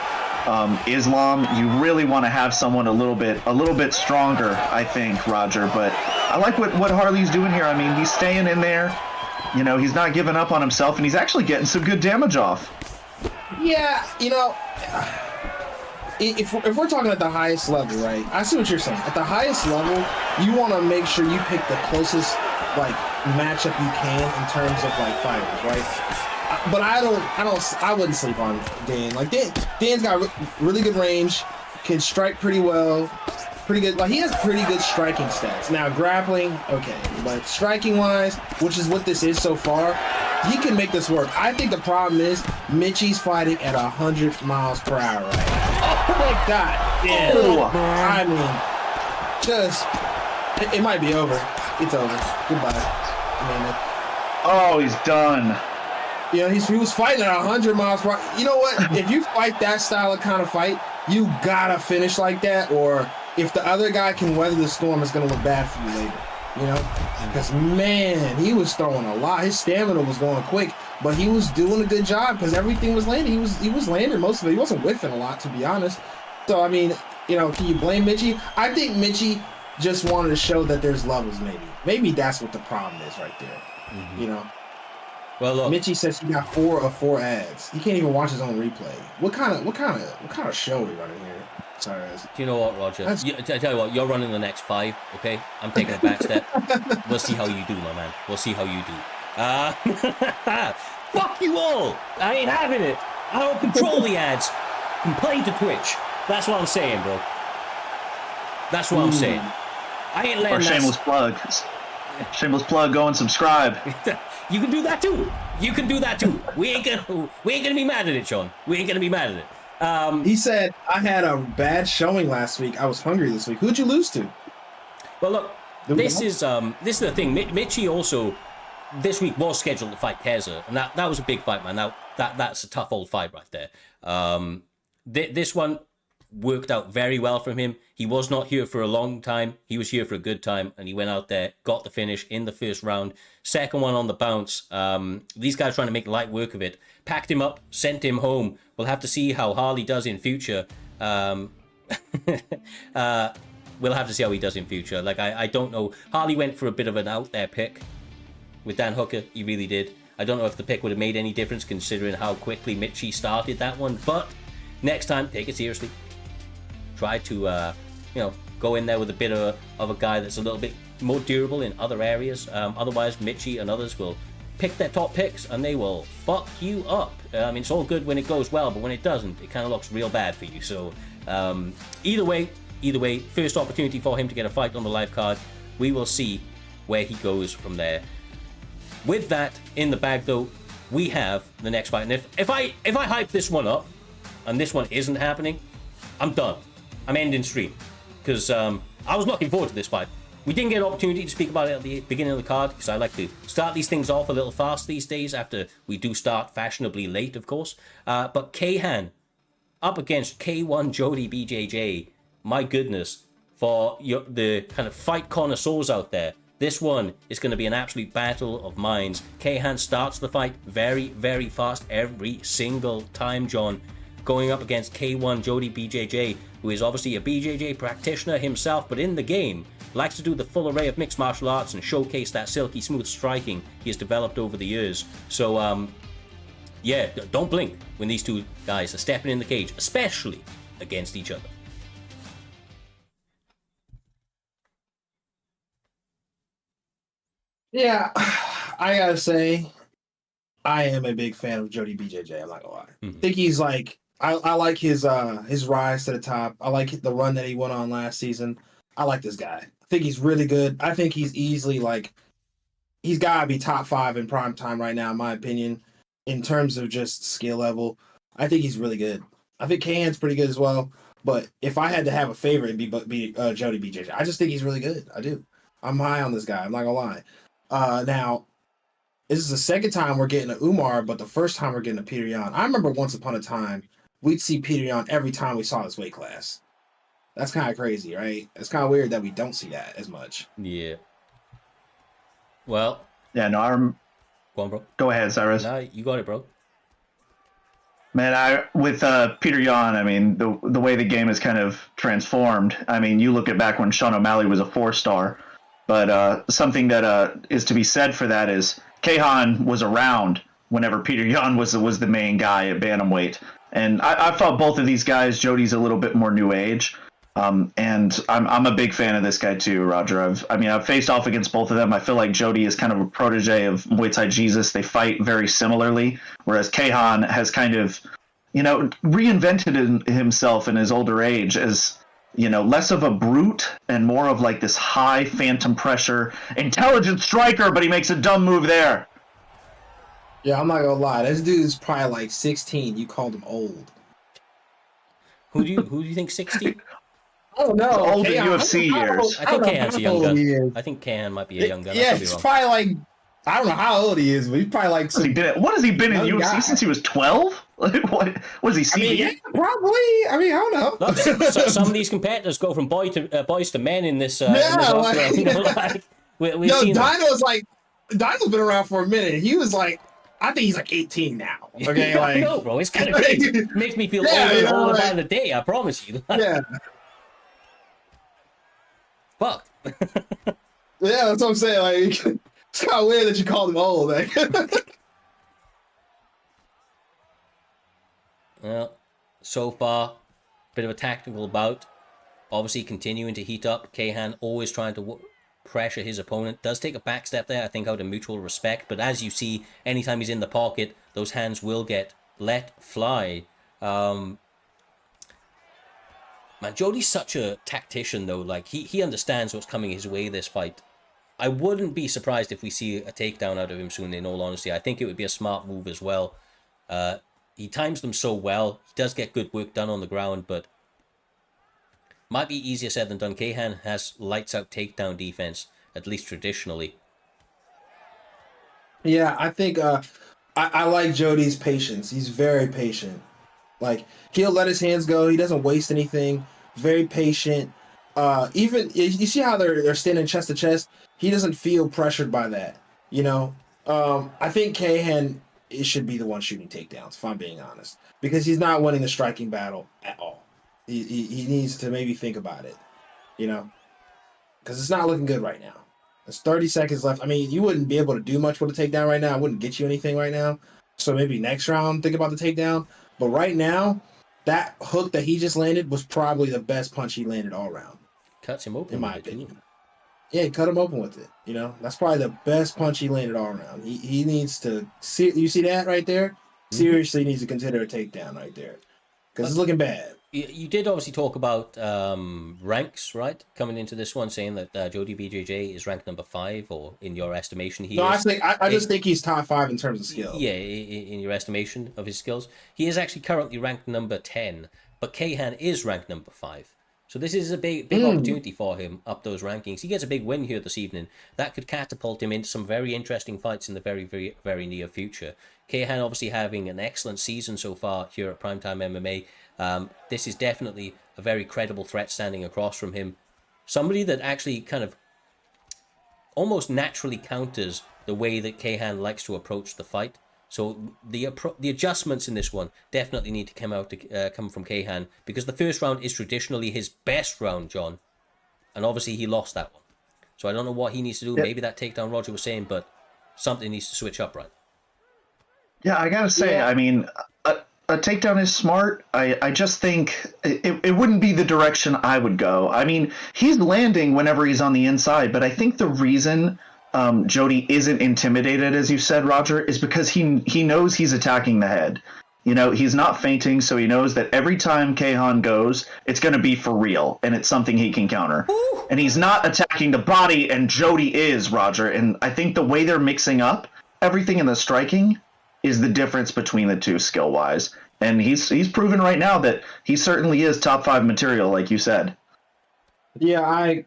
Islam, you really want to have someone a little bit stronger, I think, Roger. But I like what Harley's doing here. I mean, he's staying in there, you know, he's not giving up on himself, and he's actually getting some good damage off. Yeah, you know, if we're talking at the highest level, right? I see what you're saying. At the highest level, you want to make sure you pick the closest, like, matchup you can in terms of like fighters, right? But I wouldn't sleep on Dan. Like Dan's got really good range, can strike pretty well, pretty good. Like he has pretty good striking stats. Now grappling, okay, but striking wise, which is what this is so far, he can make this work. I think the problem is Mitchie's fighting at 100 miles per hour right now. Oh my God! Yeah. Oh. I mean, just it might be over. It's over. Goodbye. I mean, Oh, he's done. you know, he was fighting at 100 miles per hour. You know what? If you fight that style of kind of fight, you gotta finish like that, or if the other guy can weather the storm, it's gonna look bad for you later. You know? Because, man, he was throwing a lot. His stamina was going quick, but he was doing a good job because everything was landing. He was landing most of it. He wasn't whiffing a lot, to be honest. So, I mean, you know, can you blame Mitchie? I think Mitchie just wanted to show that there's levels, maybe. Maybe that's what the problem is right there. You know? Well, look, Mitchie says he got 4 of 4 ads. He can't even watch his own replay. What kind of show are we running here? Sorry, do you know what, Roger? I tell you what, you're running the next 5, okay? I'm taking a back step. We'll see how you do, my man. We'll see how you do. Fuck you all! I ain't having it. I don't control the ads. Complain to Twitch. That's what I'm saying, bro. That's what I'm saying. I ain't letting Or shameless plug. Shameless plug, go and subscribe. You can do that too. You can do that too. We ain't gonna be mad at it, Sean. We ain't gonna be mad at it. He said, I had a bad showing last week. I was hungry this week. Who'd you lose to? Well, look, this is the thing. Mitchie also this week was scheduled to fight Keza, and that was a big fight, man. Now that's a tough old fight right there. This one worked out very well from him. He was not here for a long time. He was here for a good time, and he went out there, got the finish in the first round. Second one on the bounce. These guys trying to make light work of it. Packed him up, sent him home. We'll have to see how Harley does in future. We'll have to see how he does in future. Like, I don't know. Harley went for a bit of an out there pick with Dan Hooker. He really did. I don't know if the pick would have made any difference considering how quickly Mitchie started that one. But next time, take it seriously. Try to, go in there with a bit of a guy that's a little bit more durable in other areas. Otherwise, Mitchie and others will pick their top picks and they will fuck you up. I mean, it's all good when it goes well, but when it doesn't, it kind of looks real bad for you. So either way, first opportunity for him to get a fight on the live card. We will see where he goes from there. With that in the bag, though, we have the next fight. And if I hype this one up and this one isn't happening, I'm done. I'm ending stream because I was looking forward to this fight. We didn't get an opportunity to speak about it at the beginning of the card because I like to start these things off a little fast these days after we do start fashionably late, of course. But Kahan up against K1 Jody BJJ. My goodness, for the kind of fight connoisseurs out there, this one is going to be an absolute battle of minds. Kahan starts the fight very, very fast every single time, John, going up against K1 Jody BJJ, who is obviously a BJJ practitioner himself, but in the game likes to do the full array of mixed martial arts and showcase that silky smooth striking he has developed over the years. So yeah, don't blink when these two guys are stepping in the cage, especially against each other. Yeah, I gotta say, I am a big fan of Jody BJJ. I'm not gonna lie. I think he's like, I like his rise to the top. I like the run that he went on last season. I like this guy. I think he's really good. I think he's easily he's gotta be top 5 in prime time right now, in my opinion, in terms of just skill level. I think he's really good. I think Kahan's pretty good as well. But if I had to have a favorite, it'd be Jody BJJ. I just think he's really good. I do. I'm high on this guy. I'm not gonna lie. Now, this is the second time we're getting a Umar, but the first time we're getting a Peter Yan. I remember once upon a time, we'd see Peter Yan every time we saw this weight class. That's kind of crazy, right? It's kind of weird that we don't see that as much. Yeah. Well. Yeah, no, Go on, bro. Go ahead, Cyrus. No, you got it, bro. Man, with Peter Yan, I mean, the way the game is kind of transformed. I mean, you look at back when Sean O'Malley was a 4-star, but something that is to be said for that is Kahan was around whenever Peter Yan was the main guy at bantamweight. And I thought both of these guys, Jody's a little bit more new age. And I'm a big fan of this guy too, Roger. I've faced off against both of them. I feel like Jody is kind of a protege of MuayThaiJesus. They fight very similarly, whereas Kahan has kind of, reinvented himself in his older age as, less of a brute and more of like this high phantom pressure, intelligent striker, but he makes a dumb move there. Yeah, I'm not gonna lie. This dude's probably like 16. You called him old. Who do you think 60? Oh no, Old in UFC years. I think Kahan's a young gun. I think Kahan might be a young gun. Yeah, he's probably like, I don't know how old he is, but he's probably like. What has he been in UFC guy. since he was 12? What was he? Yeah, probably. I don't know. Look, so some of these competitors go from boys to men in this. We've seen Dino's like, Dino's been around for a minute. He was like, I think he's like 18 now. Okay, yeah, like, I know, bro. It's kind of crazy. It makes me feel older by the day. I promise you. Yeah. Fuck. Yeah, that's what I'm saying. Like, it's kind of weird that you called him old. Like. Well, so far, bit of a tactical bout. Obviously, continuing to heat up. Kahan always trying to pressure his opponent. Does take a back step there, I think, out of mutual respect. But as you see, anytime he's in the pocket, those hands will get let fly. Man, Jody's such a tactician, though. Like, he understands what's coming his way this fight. I wouldn't be surprised if we see a takedown out of him soon, in all honesty. I think it would be a smart move as well. He times them so well. He does get good work done on the ground, but might be easier said than done. Kahan has lights out takedown defense, at least traditionally. Yeah, I think I like Jody's patience. He's very patient. Like, he'll let his hands go. He doesn't waste anything. Very patient. Even you see how they're standing chest to chest. He doesn't feel pressured by that. I think Kahan should be the one shooting takedowns, if I'm being honest, because he's not winning the striking battle at all. He needs to maybe think about it, because it's not looking good right now. There's 30 seconds left. I mean, you wouldn't be able to do much with a takedown right now. It wouldn't get you anything right now. So maybe next round, think about the takedown. But right now, that hook that he just landed was probably the best punch he landed all round. Cuts him open, in my opinion. Yeah, he cut him open with it. That's probably the best punch he landed all around. He needs to see. You see that right there? Seriously, needs to consider a takedown right there, because it's looking bad. You did obviously talk about ranks, right? Coming into this one, saying that Jody BJJ is ranked number 5, or in your estimation, he is. I just think he's top 5 in terms of skill. Yeah, in your estimation of his skills, he is actually currently ranked number 10, but Kahan is ranked number 5. So this is a big opportunity for him up those rankings. He gets a big win here this evening. That could catapult him into some very interesting fights in the very, very, very near future. Kahan obviously having an excellent season so far here at PrimeTime MMA. This is definitely a very credible threat standing across from him. Somebody that actually kind of almost naturally counters the way that Kahan likes to approach the fight. So the adjustments in this one definitely need to come from Kahan, because the first round is traditionally his best round, John, and obviously he lost that one. So I don't know what he needs to do. Yep. Maybe that takedown Roger was saying, but something needs to switch up, right? Yeah, I gotta say, I mean, a takedown is smart. I just think it wouldn't be the direction I would go. I mean, he's landing whenever he's on the inside, but I think the reason Jody isn't intimidated, as you said, Roger, is because he knows he's attacking the head. He's not fainting, so he knows that every time Kahan goes, it's going to be for real, and it's something he can counter. Ooh. And he's not attacking the body, and Jody is, Roger. And I think the way they're mixing up everything in the striking is the difference between the two skill-wise. And he's proven right now that he certainly is top 5 material, like you said. Yeah, I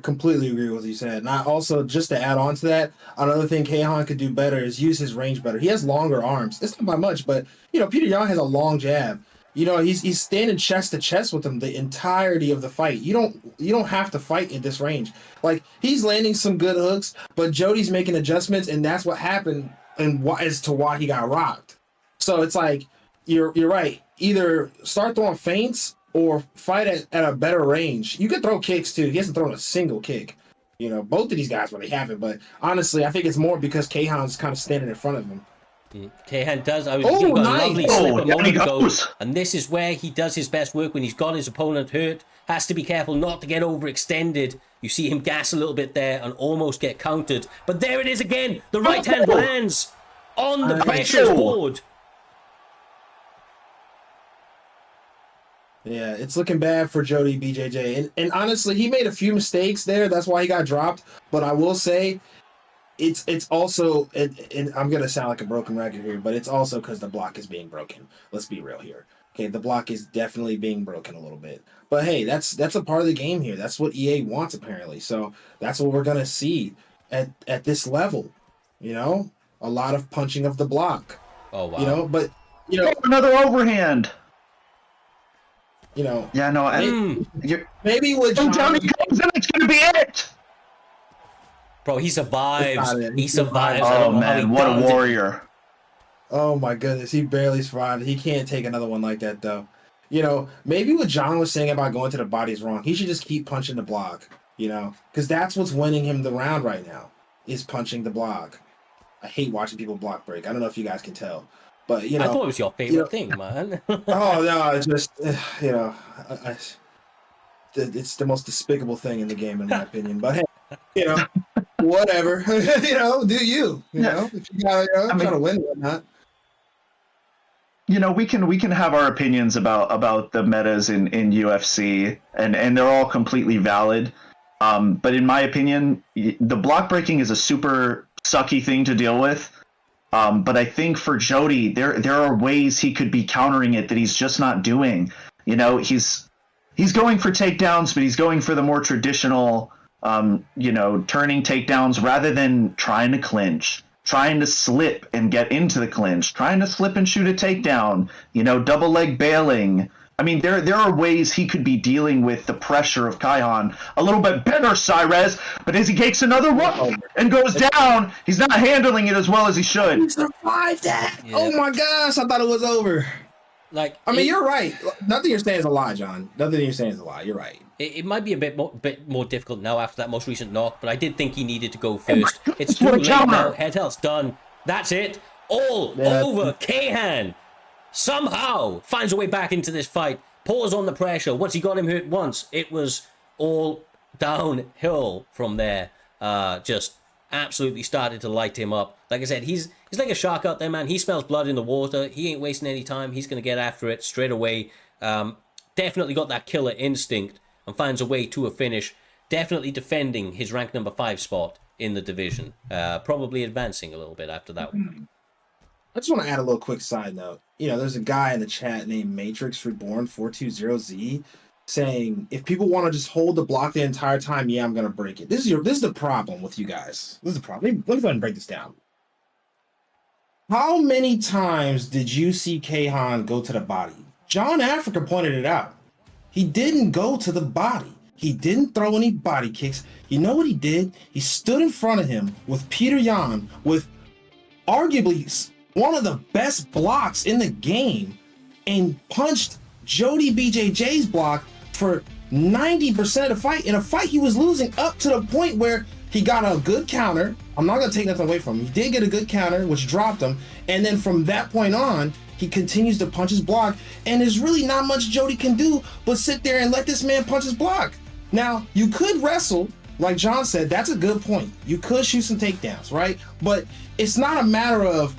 completely agree with what you said. And I also, just to add on to that, another thing Kahan could do better is use his range better. He has longer arms. It's not by much, but, Peter Yan has a long jab. He's standing chest to chest with him the entirety of the fight. You don't have to fight in this range. Like, he's landing some good hooks, but Jody's making adjustments, and that's what happened and as to why he got rocked. So it's like, you're right. Either start throwing feints or fight at a better range. You can throw kicks too. He hasn't thrown a single kick. Both of these guys really haven't. But honestly, I think it's more because Kahan's kind of standing in front of him. Kahan does. He Oh, got nice. a lovely Oh, slip a down he moment ago. goes. And this is where he does his best work when he's got his opponent hurt. Has to be careful not to get overextended. You see him gas a little bit there and almost get countered. But there it is again. The right hand lands on the pressure board. Yeah, it's looking bad for Jody BJJ. And honestly, he made a few mistakes there. That's why he got dropped. But I will say, it's also, and I'm going to sound like a broken record here, but it's also because the block is being broken. Let's be real here. Okay, the block is definitely being broken a little bit. But hey, that's a part of the game here. That's what EA wants, apparently. So that's what we're going to see at this level. You know, a lot of punching of the block. Oh, wow. You know, but, you know, Another overhand. you know, Yeah, no, maybe with John John, comes in, it's gonna be it. Bro, he survives. It's not it. He survives. I Oh don't know how he man, what a does it. warrior! oh my goodness, he barely survived. He can't take another one like that, though. You know, maybe what John was saying about going to the body is wrong. He should just keep punching the block, you know, because that's what's winning him the round right now, is punching the block. I hate watching people block break. I don't know if you guys can tell, but, you know. I thought it was your favorite thing, man. Oh, no, it's just, you know, it's the most despicable thing in the game, in my opinion. But, hey, you know, whatever. You know, do you know, if you got to try to win or whatnot. You know, we can have our opinions about the metas in UFC, and they're all completely valid. But in my opinion, the block breaking is a super sucky thing to deal with. But I think for Jody, there are ways he could be countering it that he's just not doing. You know, he's going for takedowns, but he's going for the more traditional, you know, turning takedowns rather than trying to clinch, trying to slip and get into the clinch, trying to slip and shoot a takedown, you know, double leg bailing. I mean, there are ways he could be dealing with the pressure of Kaihan a little bit better, Cyrez, but as he takes another one and goes down, he's not handling it as well as he should. He survived that. Yeah. Oh my gosh, I thought it was over. Like, I mean, you're right. Nothing you're saying is a lie, John. Nothing you're saying is a lie. You're right. It might be a bit more difficult now after that most recent knock, but I did think he needed to go first. It's too what a late counter. now. Head health's done. That's it. All over. Kahan somehow finds a way back into this fight. Pours on the pressure. Once he got him hurt once, it was all downhill from there. Just absolutely started to light him up. Like I said, he's like a shark out there, man. He smells blood in the water. He ain't wasting any time. He's going to get after it straight away. Definitely got that killer instinct and finds a way to a finish. Definitely defending his rank number 5 spot in the division. Probably advancing a little bit after that one. I just want to add a little quick side note. You know, there's a guy in the chat named Matrix Reborn 420Z saying, if people want to just hold the block the entire time, yeah, I'm gonna break it. This is the problem with you guys. This is the problem. Let me go ahead and break this down. How many times did you see Kahan go to the body? John Africa pointed it out. He didn't go to the body. He didn't throw any body kicks. You know what he did? He stood in front of him with Peter Yan, with arguably one of the best blocks in the game, and punched Jody BJJ's block for 90% of the fight, in a fight he was losing, up to the point where he got a good counter. I'm not going to take nothing away from him. He did get a good counter, which dropped him. And then from that point on, he continues to punch his block. And there's really not much Jody can do but sit there and let this man punch his block. Now, you could wrestle. Like John said, that's a good point. You could shoot some takedowns, right? But it's not a matter of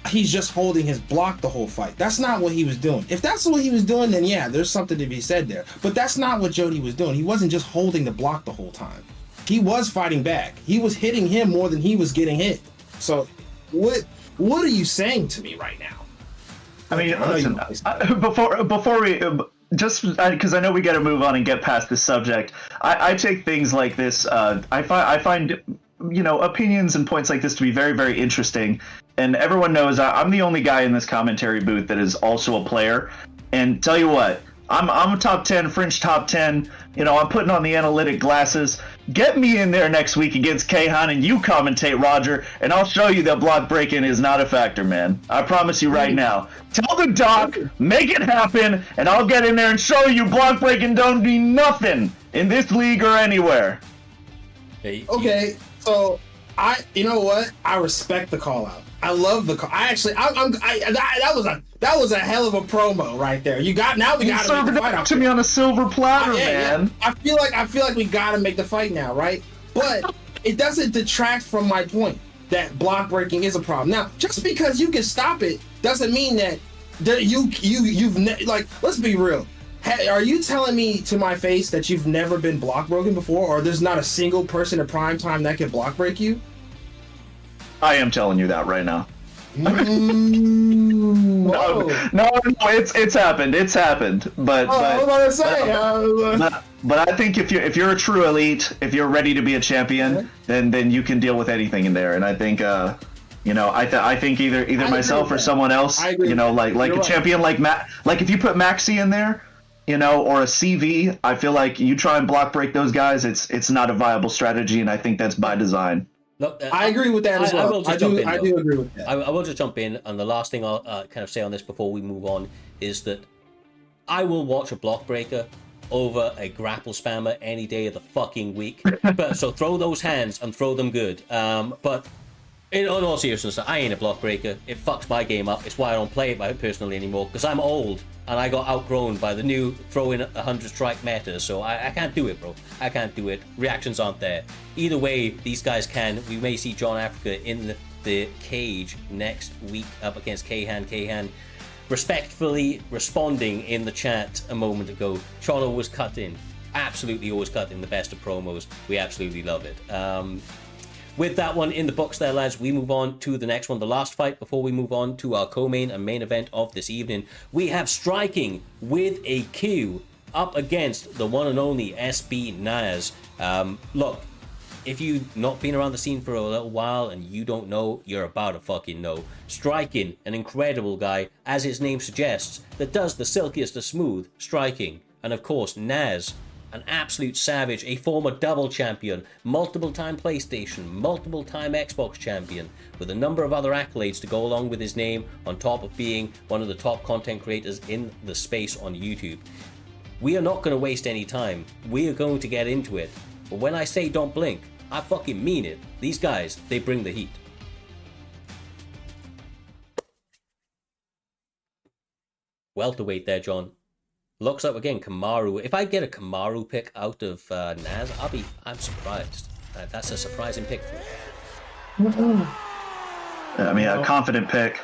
he's just holding his block the whole fight. That's not what he was doing. If that's what he was doing, then yeah, there's something to be said there. But that's not what Jody was doing. He wasn't just holding the block the whole time. He was fighting back. He was hitting him more than he was getting hit. So what are you saying to me right now? I mean, listen, before we, just because I know we got to move on and get past this subject, I take things like this, I find, you know, opinions and points like this to be very, very interesting. And everyone knows I'm the only guy in this commentary booth that is also a player. And tell you what, I'm a top 10, French top 10. You know, I'm putting on the analytic glasses. Get me in there next week against Kahan and you commentate, Roger, and I'll show you that block breaking is not a factor, man. I promise you right now. Tell the doc, make it happen, and I'll get in there and show you block breaking don't mean nothing in this league or anywhere. Okay, so you know what? I respect the call out. I love the. That was a hell of a promo right there. We got to make the fight to me on a silver platter, man. I feel like we got to make the fight now, right? But it doesn't detract from my point that block breaking is a problem. Now, just because you can stop it doesn't mean that let's be real. Are you telling me to my face that you've never been block broken before, or there's not a single person at prime time that can block break you? I am telling you that right now. No, it's happened. It's happened. But I was about to say. But I think if you're a true elite, if you're ready to be a champion, then you can deal with anything in there. And I think I think either myself or someone else, like a champion like if you put Maxy in there, or a CV, I feel like you try and block break those guys, it's not a viable strategy, and I think that's by design. Look, I agree with that as well. I do agree with that. I will just jump in, and the last thing I'll kind of say on this before we move on is that I will watch a block breaker over a grapple spammer any day of the fucking week. But so throw those hands and throw them good. But in all seriousness, I ain't a block breaker. It fucks my game up. It's why I don't play it personally anymore, because I'm old and I got outgrown by the new throw-in 100 strike meta. So I can't do it, bro. I can't do it. Reactions aren't there. Either way, these guys can. We may see John Africa in the cage next week up against Kahan. Kahan respectfully responding in the chat a moment ago. Cholo was cut in. Absolutely always cut in the best of promos. We absolutely love it. With that one in the books there, lads, we move on to the next one, the last fight, before we move on to our co-main and main event of this evening. We have Striking with a Q up against the one and only SB Naz. Look, if you've not been around the scene for a little while and you don't know, you're about to fucking know. Striking, an incredible guy, as his name suggests, that does the silkiest of smooth striking. And of course, Naz, an absolute savage, a former double champion, multiple-time PlayStation, multiple-time Xbox champion, with a number of other accolades to go along with his name, on top of being one of the top content creators in the space on YouTube. We are not going to waste any time. We are going to get into it. But when I say don't blink, I fucking mean it. These guys, they bring the heat. Welterweight there, John. Looks up again, Kamaru. If I get a Kamaru pick out of Naz, I'm surprised. That's a surprising pick for me. I mean, a confident pick.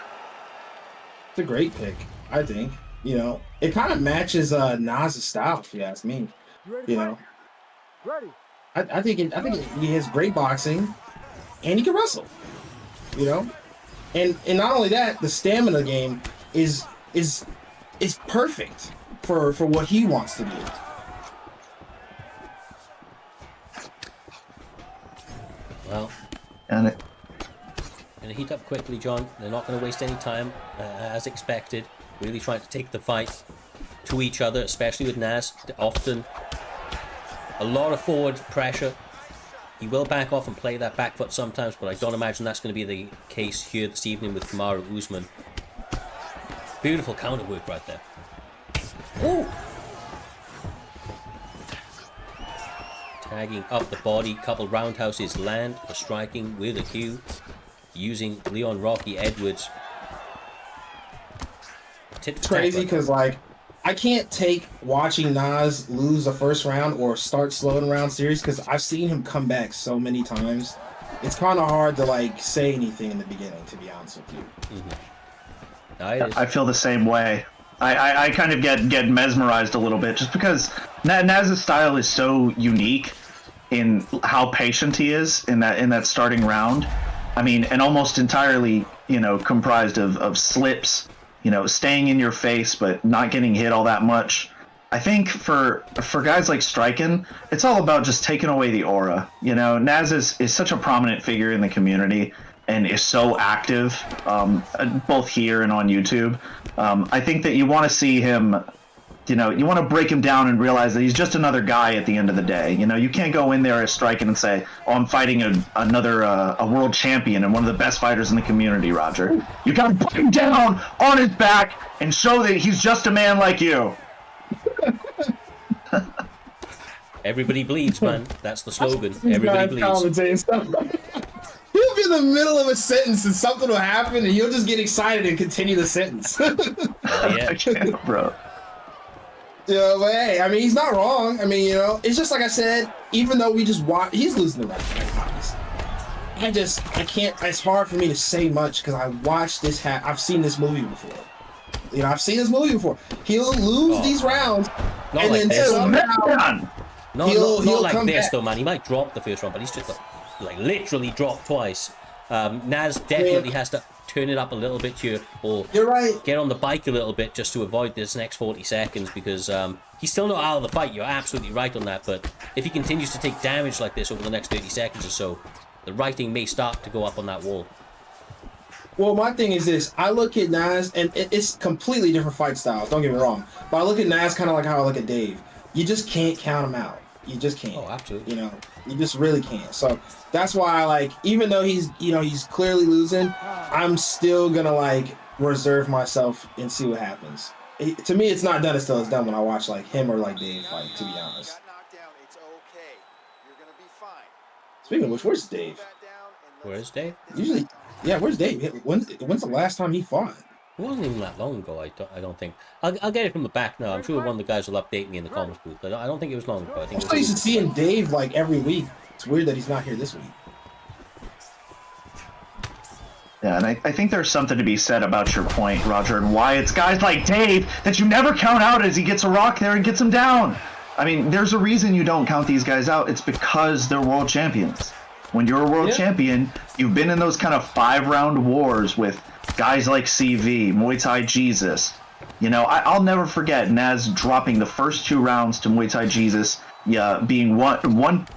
It's a great pick, I think. It kind of matches Naz's style, if you ask me. Ready. I think he has great boxing, and he can wrestle. And not only that, the stamina game is perfect for what he wants to do. Well, and gonna heat up quickly, John. They're not going to waste any time, as expected. Really trying to take the fight to each other, especially with Naz. Often a lot of forward pressure. He will back off and play that back foot sometimes, but I don't imagine that's going to be the case here this evening with Kamaru Usman. Beautiful counter work right there. Ooh. Tagging up the body, couple roundhouses land for Striking with a Q, using Leon Rocky Edwards. It's crazy because I can't take watching Nas lose a first round or start slowing round series because I've seen him come back so many times. It's kind of hard to say anything in the beginning, to be honest with you. Mm-hmm. I feel the same way. I kind of get mesmerized a little bit just because Naz's style is so unique in how patient he is in that starting round. I mean, and almost entirely, comprised of slips, staying in your face but not getting hit all that much. I think for guys like Striking, it's all about just taking away the aura. Naz is such a prominent figure in the community and is so active, both here and on YouTube. I think that you want to see him, you want to break him down and realize that he's just another guy at the end of the day. You can't go in there as Striking and say, oh, I'm fighting a world champion and one of the best fighters in the community, Roger. You got to put him down on his back and show that he's just a man like you. Everybody bleeds, man. That's the slogan. Everybody bleeds. He'll be the middle of a sentence and something will happen and he'll just get excited and continue the sentence. Yeah. Bro. Yeah, but hey, I mean, he's not wrong. I mean, it's just like I said, even though we just watch, he's losing the right. I can't, it's hard for me to say much because I watched this, I've seen this movie before. I've seen this movie before. He'll lose these rounds Not and like then this. somehow Not like come this back. though, man. He might drop the first round, but he's just like literally dropped twice. Naz definitely has to turn it up a little bit here, or You're right. get on the bike a little bit just to avoid this next 40 seconds because he's still not out of the fight. You're absolutely right on that, but if he continues to take damage like this over the next 30 seconds or so, the writing may start to go up on that wall. Well, my thing is this. I look at Naz, and it's completely different fight styles, don't get me wrong. But I look at Naz kind of like how I look at Dave. You just can't count him out. You just can't. Oh, absolutely. You just really can't. So that's why I like, even though he's clearly losing, I'm still going to reserve myself and see what happens. To me, it's not done until it's done when I watch him or Dave fight, to be honest. It's okay. You're gonna be fine. Speaking of which, where's Dave? Where's Dave? Usually, yeah, where's Dave? When's the last time he fought? It wasn't even that long ago, I don't think. I'll get it from the back now. I'm sure one of the guys will update me in the comments booth. But I don't think it was long ago. I think I'm it so used to was seeing Dave every week. It's weird that he's not here this week. Yeah, and I think there's something to be said about your point, Roger, and why it's guys like Dave that you never count out as he gets a rock there and gets him down. I mean, there's a reason you don't count these guys out. It's because they're world champions. When you're a world champion, you've been in those kind of 5-round wars with guys like CV, MuayThaiJesus. I'll never forget Naz dropping the first 2 rounds to MuayThaiJesus, being one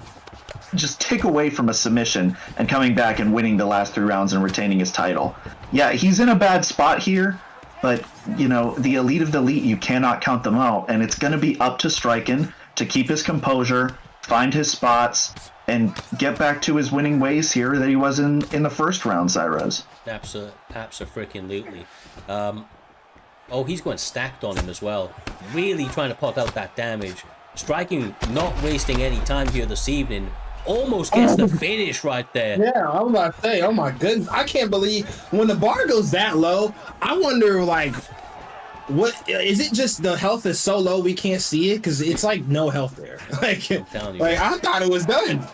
just tick away from a submission and coming back and winning the last 3 rounds and retaining his title. Yeah, he's in a bad spot here, but, the elite of the elite, you cannot count them out, and it's going to be up to Striken to keep his composure, find his spots, and get back to his winning ways here that he was in the first round, Cyrus. Abso-freaking-lutely. Oh, he's going stacked on him as well. Really trying to pot out that damage. Striking, not wasting any time here this evening. Almost gets the finish right there. Yeah, I was about to say, oh my goodness. I can't believe when the bar goes that low, I wonder what is it, just the health is so low we can't see it? Because it's no health there. I thought it was done.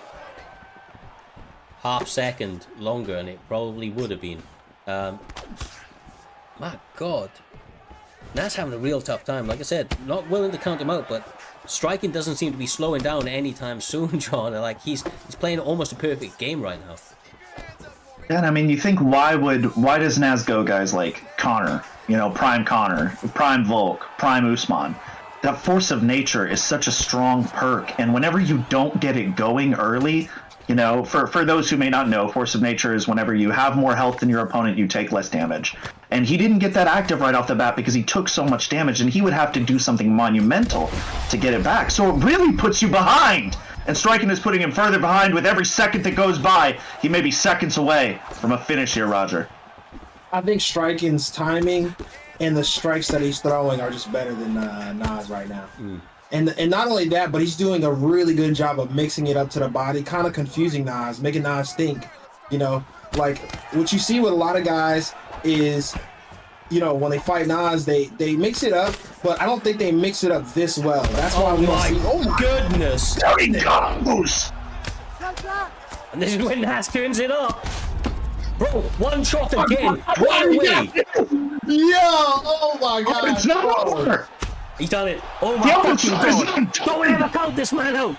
Half second longer and it probably would have been. My God. Naz having a real tough time. Like I said, not willing to count him out, but striking doesn't seem to be slowing down anytime soon, John. He's playing almost a perfect game right now. And I mean, you think why does Naz go guys like Connor, Prime Connor, Prime Volk, Prime Usman? That force of nature is such a strong perk, and whenever you don't get it going early, for those who may not know, force of nature is whenever you have more health than your opponent, you take less damage. And he didn't get that active right off the bat because he took so much damage, and he would have to do something monumental to get it back. So it really puts you behind. And Striken is putting him further behind with every second that goes by. He may be seconds away from a finish here, Roger. I think Striken's timing and the strikes that he's throwing are just better than Nas right now. And not only that, but he's doing a really good job of mixing it up to the body, kind of confusing Nas, making Nas think. What you see with a lot of guys is, when they fight Nas, they mix it up, but I don't think they mix it up this well. That's why we don't see. Oh my goodness! There he goes! And this is when Nas turns it up. Bro, one shot again. One way. Yo! Oh my God! It's not over. He's done it. Oh my fucking God! Don't ever count this man out.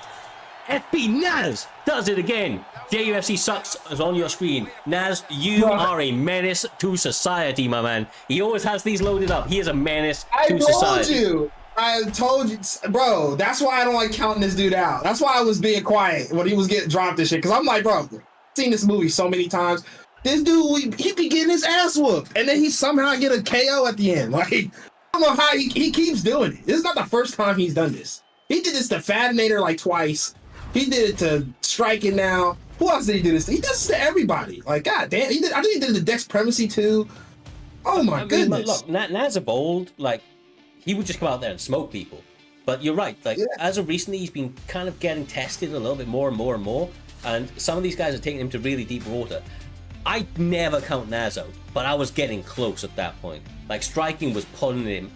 FB Naz does it again. JUFC sucks is on your screen. Naz, you are a menace to society, my man. He always has these loaded up. He is a menace to society. I told you, bro. That's why I don't like counting this dude out. That's why I was being quiet when he was getting dropped and shit. Because I'm like, bro, I've seen this movie so many times. This dude, he be getting his ass whooped, and then he somehow get a KO at the end. I don't know how he keeps doing it. This is not the first time he's done this. He did this to Fadinator twice. He did it to Striking now. Who else did he do this to? He does this to everybody. God damn. I think he did it to Dex Primacy too. Oh my goodness. Look, Naz of old, he would just come out there and smoke people. But you're right. As of recently, he's been kind of getting tested a little bit more and more and more. And some of these guys are taking him to really deep water. I never count Naz out, but I was getting close at that point. Like, striking was pulling him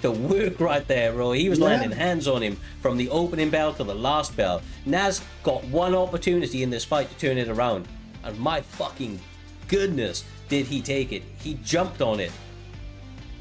to work right there, bro. He was landing hands on him from the opening bell to the last bell. Naz got one opportunity in this fight to turn it around, and my fucking goodness, did he take it. He jumped on it,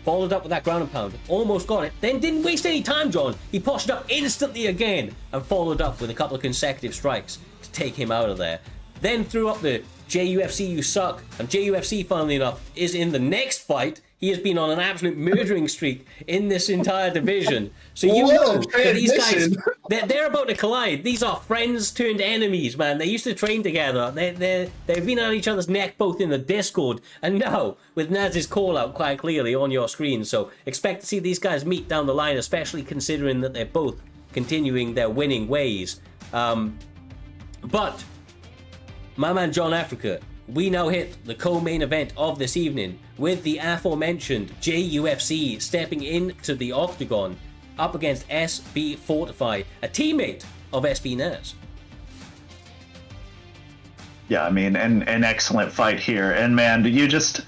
followed up with that ground and pound, almost got it, then didn't waste any time, John. He poshed up instantly again and followed up with a couple of consecutive strikes to take him out of there. Then threw up the JUFC you suck, and JUFC, funnily enough, is in the next fight. He has been on an absolute murdering streak in this entire division. So you know that these guys, they're about to collide. These are friends turned enemies, man. They used to train together. They've been on each other's neck, both in the Discord and now with Naz's call out quite clearly on your screen. So expect to see these guys meet down the line, especially considering that they're both continuing their winning ways. But my man John Africa, we now hit the co-main event of this evening with the aforementioned JUFC stepping into the octagon up against SB Fortify, a teammate of SB Naz. Yeah, I mean, an excellent fight here. And man, Naz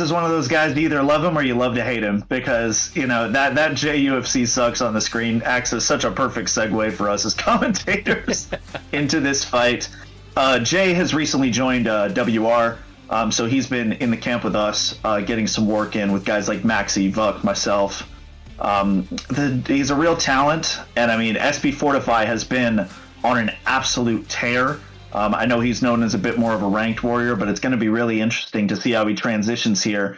is one of those guys, you either love him or you love to hate him, because, that JUFC sucks on the screen acts as such a perfect segue for us as commentators into this fight. Jay has recently joined WR, so he's been in the camp with us, getting some work in with guys like Maxy, Vuck, myself. He's a real talent, and I mean, SB Fortify has been on an absolute tear. I know he's known as a bit more of a ranked warrior, but it's going to be really interesting to see how he transitions here,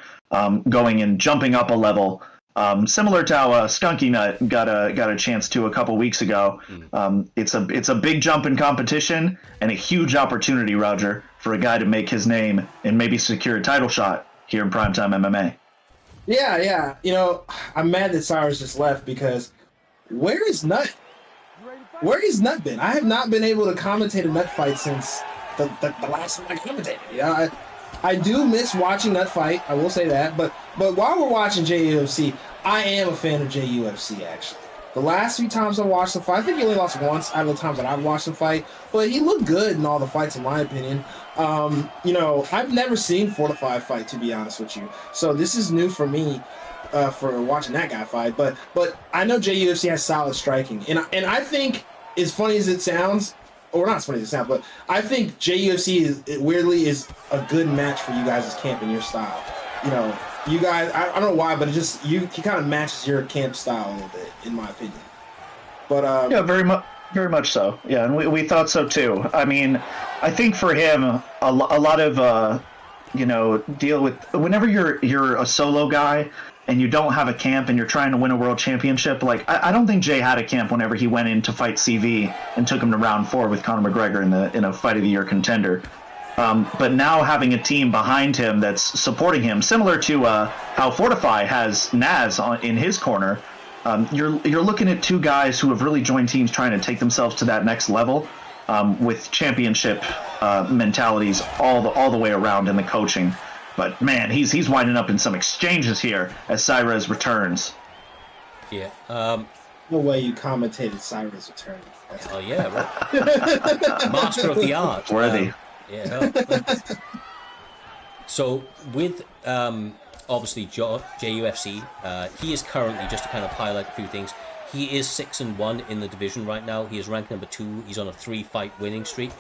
going and jumping up a level. Similar to how Skunky Nut got a chance to a couple weeks ago. It's a big jump in competition and a huge opportunity, Roger, for a guy to make his name and maybe secure a title shot here in Primetime MMA. Yeah. I'm mad that Cyrus just left, because where is Nut? Where has Nut been? I have not been able to commentate a Nut fight since the last time I commentated. I do miss watching Nut fight, I will say that, but while we're watching JUFC, I am a fan of JUFC, actually. The last few times I watched the fight, I think he only lost once out of the times that I've watched the fight, but he looked good in all the fights, in my opinion. I've never seen Fortify fight, to be honest with you, so this is new for me, for watching that guy fight, but I know JUFC has solid striking, and I think, as funny as it sounds, or not as funny as it sounds, but I think JUFC is a good match for you guys' camp and your style. You guys, I don't know why, but he kind of matches your camp style a little bit, in my opinion. But yeah, very much so. Yeah, and we thought so too. I mean, I think for him, a lot of deal with whenever you're a solo guy and you don't have a camp and you're trying to win a world championship, like I don't think Jay had a camp whenever he went in to fight CV and took him to round 4 with Conor McGregor in a fight of the year contender. But now having a team behind him that's supporting him, similar to how Fortify has Naz in his corner, you're looking at two guys who have really joined teams trying to take themselves to that next level, with championship mentalities all the way around in the coaching. But man, he's winding up in some exchanges here as Cyrus returns. Yeah. No way you commentated Cyrus returning. Oh yeah, right. Master of the art. Worthy. Yeah. So with obviously JUFC, he is currently, just to kind of highlight a few things, he is 6-1 in the division right now. He is ranked number 2. He's on a 3-fight winning streak.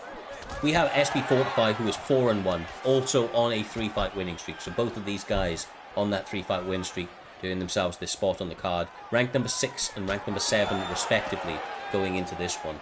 We have SB Fortify, who is 4-1, also on a 3-fight winning streak. So both of these guys on that 3-fight win streak, doing themselves this spot on the card. Ranked number 6 and ranked number 7, respectively, going into this one.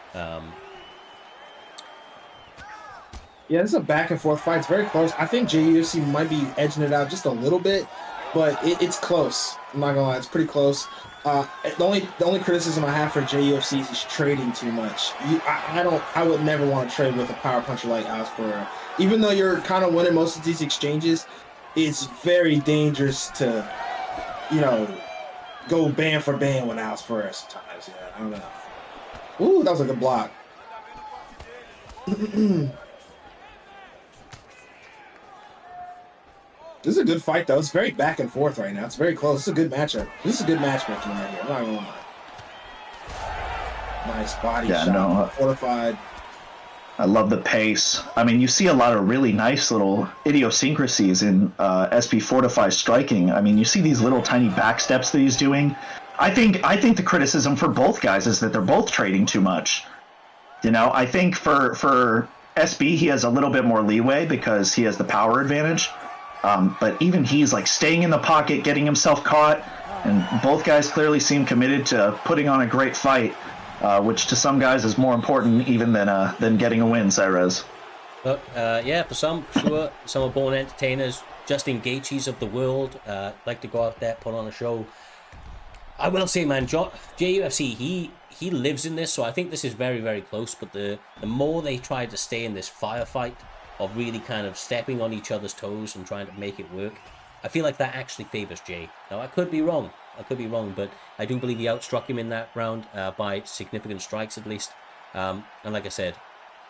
Yeah, this is a back and forth fight. It's very close. I think JUFC might be edging it out just a little bit, but it's close. I'm not gonna lie, it's pretty close. The only criticism I have for JUFC is he's trading too much. I would never want to trade with a power puncher like Alex Pereira. Even though you're kind of winning most of these exchanges, it's very dangerous to, go band for band with Alex Pereira sometimes. Yeah, I don't know. Ooh, that was a good block. This is a good fight, though. It's very back and forth right now. It's very close. It's a good matchup. This is a good matchmaking right here. I'm not gonna lie. Nice body shot. Fortified. I love the pace. I mean, you see a lot of really nice little idiosyncrasies in SP Fortify striking. I mean, you see these little tiny back steps that he's doing. I think the criticism for both guys is that they're both trading too much. You know, I think for SB, he has a little bit more leeway because he has the power advantage. But even he's like staying in the pocket, getting himself caught, and both guys clearly seem committed to putting on a great fight, which to some guys is more important even than getting a win, Cyrez. Look, yeah, for some, sure, some are born entertainers. Justin Gaethje's of the world like to go out there, put on a show. I will say, man, JUFC, he lives in this, so I think this is very, very close. But the more they try to stay in this firefight of really kind of stepping on each other's toes and trying to make it work, I feel like that actually favors Jay. Now, I could be wrong, but I do believe he outstruck him in that round by significant strikes at least. And like I said,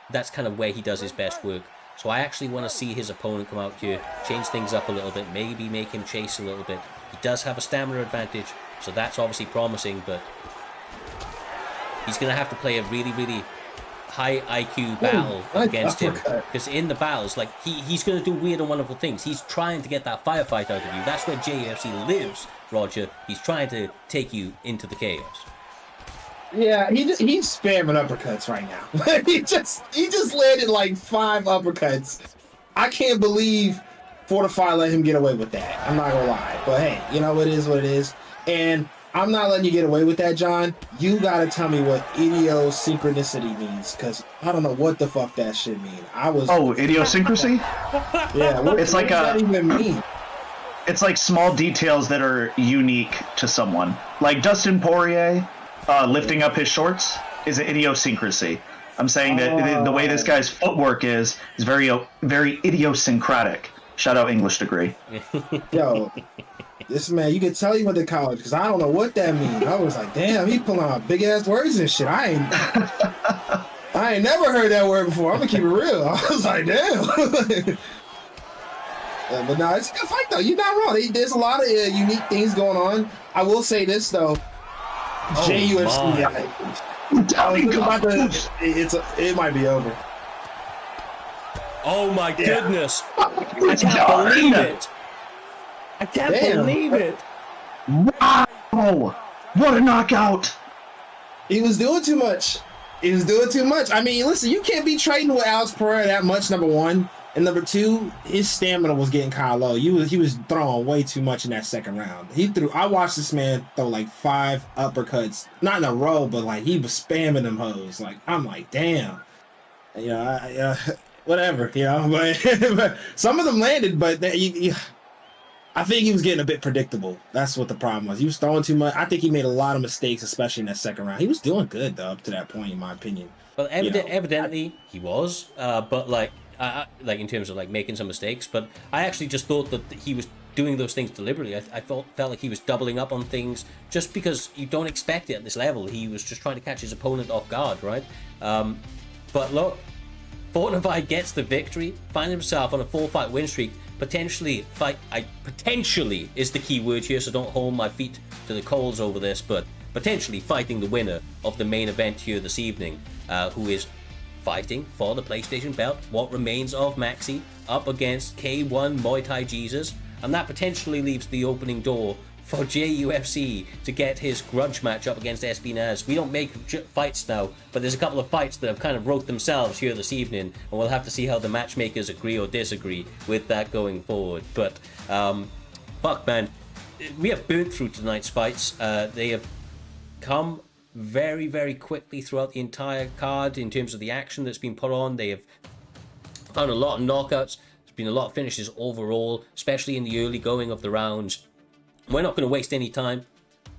that's kind of where he does his best work. So I actually want to see his opponent come out here, change things up a little bit, maybe make him chase a little bit. He does have a stamina advantage, so that's obviously promising, but he's going to have to play a really, really high IQ battle against him. Because in the battles, like, he's going to do weird and wonderful things. He's trying to get that firefight out of you. That's where JUFC lives, Roger. He's trying to take you into the chaos. Yeah, he's spamming uppercuts right now. he just landed like 5 uppercuts. I can't believe Fortify let him get away with that. I'm not gonna lie, but hey, you know, it is what it is. And I'm not letting you get away with that, John. You gotta tell me what idiosyncraticity means, because I don't know what the fuck that shit mean. Idiosyncrasy? Yeah, what does that even mean? It's like small details that are unique to someone. Like Dustin Poirier lifting up his shorts is an idiosyncrasy. I'm saying that the way this guy's footwork is very, very idiosyncratic. Shout out English degree. Yo, this man, you can tell he went to college, because I don't know what that means. I was like, damn, he pulling out big ass words and shit. I ain't never heard that word before. I'm gonna keep it real. I was like, damn. But no, it's a good fight though. You're not wrong. There's a lot of unique things going on. I will say this though. JUFC it might be over. Oh my goodness! I can't believe it! I can't believe it! Wow! What a knockout! He was doing too much. I mean, listen, you can't be trading with Alex Pereira that much, number one. And number two, his stamina was getting kind of low. He was throwing way too much in that second round. I watched this man throw like 5 uppercuts, not in a row, but like he was spamming them hoes. Like, I'm like, damn. You know, whatever, you know. But some of them landed, but I think he was getting a bit predictable. That's what the problem was. He was throwing too much. I think he made a lot of mistakes, especially in that second round. He was doing good though up to that point, in my opinion. Well, evidently he was, but like in terms of like making some mistakes. But I actually just thought that he was doing those things deliberately. I felt like he was doubling up on things just because you don't expect it at this level. He was just trying to catch his opponent off guard, right? But look, Fortify gets the victory, finds himself on a 4-fight win streak. Potentially is the key word here, so don't hold my feet to the coals over this, but potentially fighting the winner of the main event here this evening, who is fighting for the PlayStation belt, what remains of Maxy, up against K1 MuayThaiJesus, and that potentially leaves the opening door for JUFC to get his grudge match up against Espinaz. We don't make fights now, but there's a couple of fights that have kind of wrote themselves here this evening, and we'll have to see how the matchmakers agree or disagree with that going forward. But fuck, man, we have burnt through tonight's fights. They have come very, very quickly throughout the entire card in terms of the action that's been put on. They have found a lot of knockouts. There's been a lot of finishes overall, especially in the early going of the rounds. We're not going to waste any time.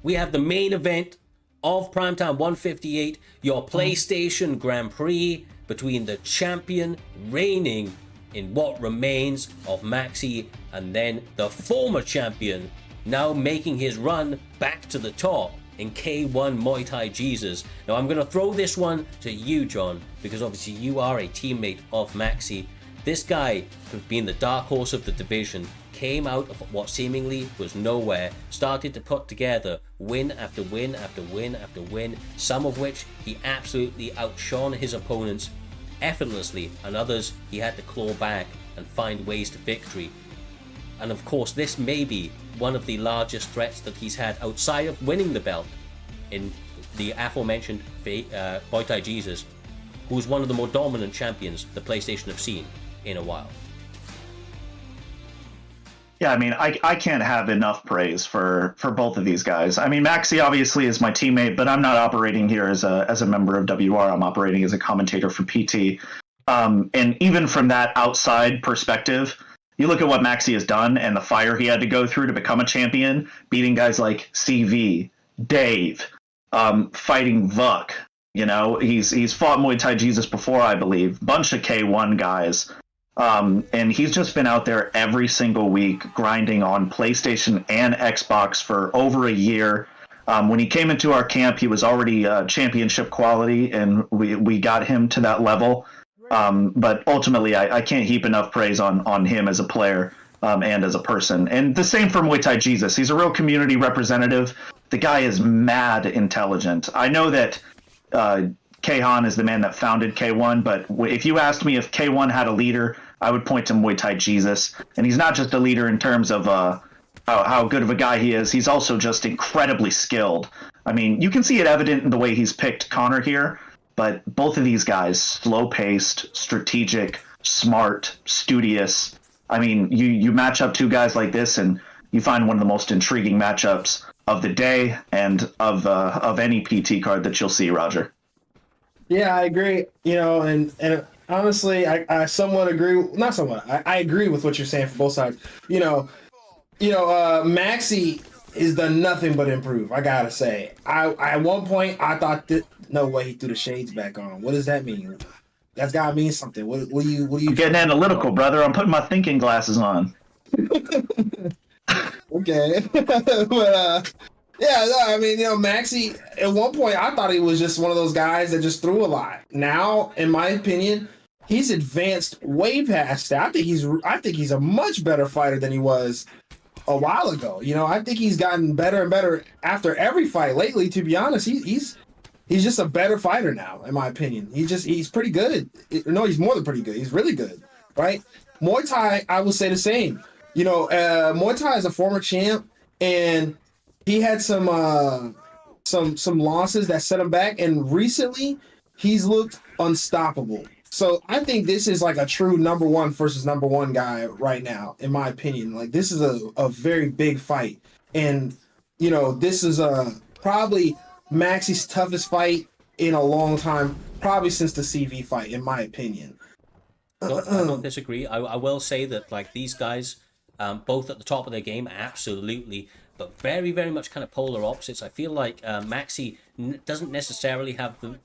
We have the main event of Primetime 158, your PlayStation Grand Prix between the champion reigning in what remains of Maxy and then the former champion now making his run back to the top in K1 MuayThaiJesus. Now I'm going to throw this one to you, John, because obviously you are a teammate of Maxy. This guy, being the dark horse of the division, came out of what seemingly was nowhere, started to put together win after win after win after win, some of which he absolutely outshone his opponents. effortlessly, and others he had to claw back and find ways to victory. And of course, this may be one of the largest threats that he's had outside of winning the belt in the aforementioned MuayThaiJesus, who's one of the more dominant champions the PlayStation have seen in a while. Yeah, I mean, I can't have enough praise for both of these guys. I mean, Maxy obviously is my teammate, but I'm not operating here as a member of WR. I'm operating as a commentator for PT. And even from that outside perspective, you look at what Maxy has done and the fire he had to go through to become a champion, beating guys like CV, Dave, fighting Vuk. You know, he's fought MuayThaiJesus before, I believe. Bunch of K1 guys. And he's just been out there every single week grinding on PlayStation and Xbox for over a year. When he came into our camp, he was already championship quality, and we got him to that level. But ultimately, I can't heap enough praise on him as a player and as a person. And the same for MuayThaiJesus. He's a real community representative. The guy is mad intelligent. I know that Kayhan is the man that founded K1, but if you asked me if K1 had a leader, I would point to MuayThaiJesus. And he's not just a leader in terms of how good of a guy he is. He's also just incredibly skilled. I mean, you can see it evident in the way he's picked Connor here, but both of these guys, slow-paced, strategic, smart, studious. I mean, you match up two guys like this, and you find one of the most intriguing matchups of the day and of any PT card that you'll see, Roger. Yeah, I agree. You know, and honestly, I somewhat agree. Not somewhat. I agree with what you're saying for both sides. Maxy has done nothing but improve. I gotta say. At one point I thought that no way he threw the shades back on. What does that mean? That's gotta mean something. What do you? I'm getting analytical, brother. I'm putting my thinking glasses on. Okay, but yeah, no, I mean, Maxy, at one point, I thought he was just one of those guys that just threw a lot. Now, in my opinion, he's advanced way past that. I think he's a much better fighter than he was a while ago. I think he's gotten better and better after every fight lately. To be honest, he's just a better fighter now, in my opinion. He's pretty good. No, he's more than pretty good. He's really good, right? Muay Thai, I will say the same. Muay Thai is a former champ, and he had some losses that set him back, and recently he's looked unstoppable. So I think this is like a true number one versus number one guy right now, in my opinion. Like, this is a very big fight, and this is probably Maxy's toughest fight in a long time, probably since the CV fight, in my opinion. No, I don't disagree. I will say that, like, these guys, both at the top of their game, absolutely, but very, very much kind of polar opposites. I feel like Maxy doesn't necessarily have the...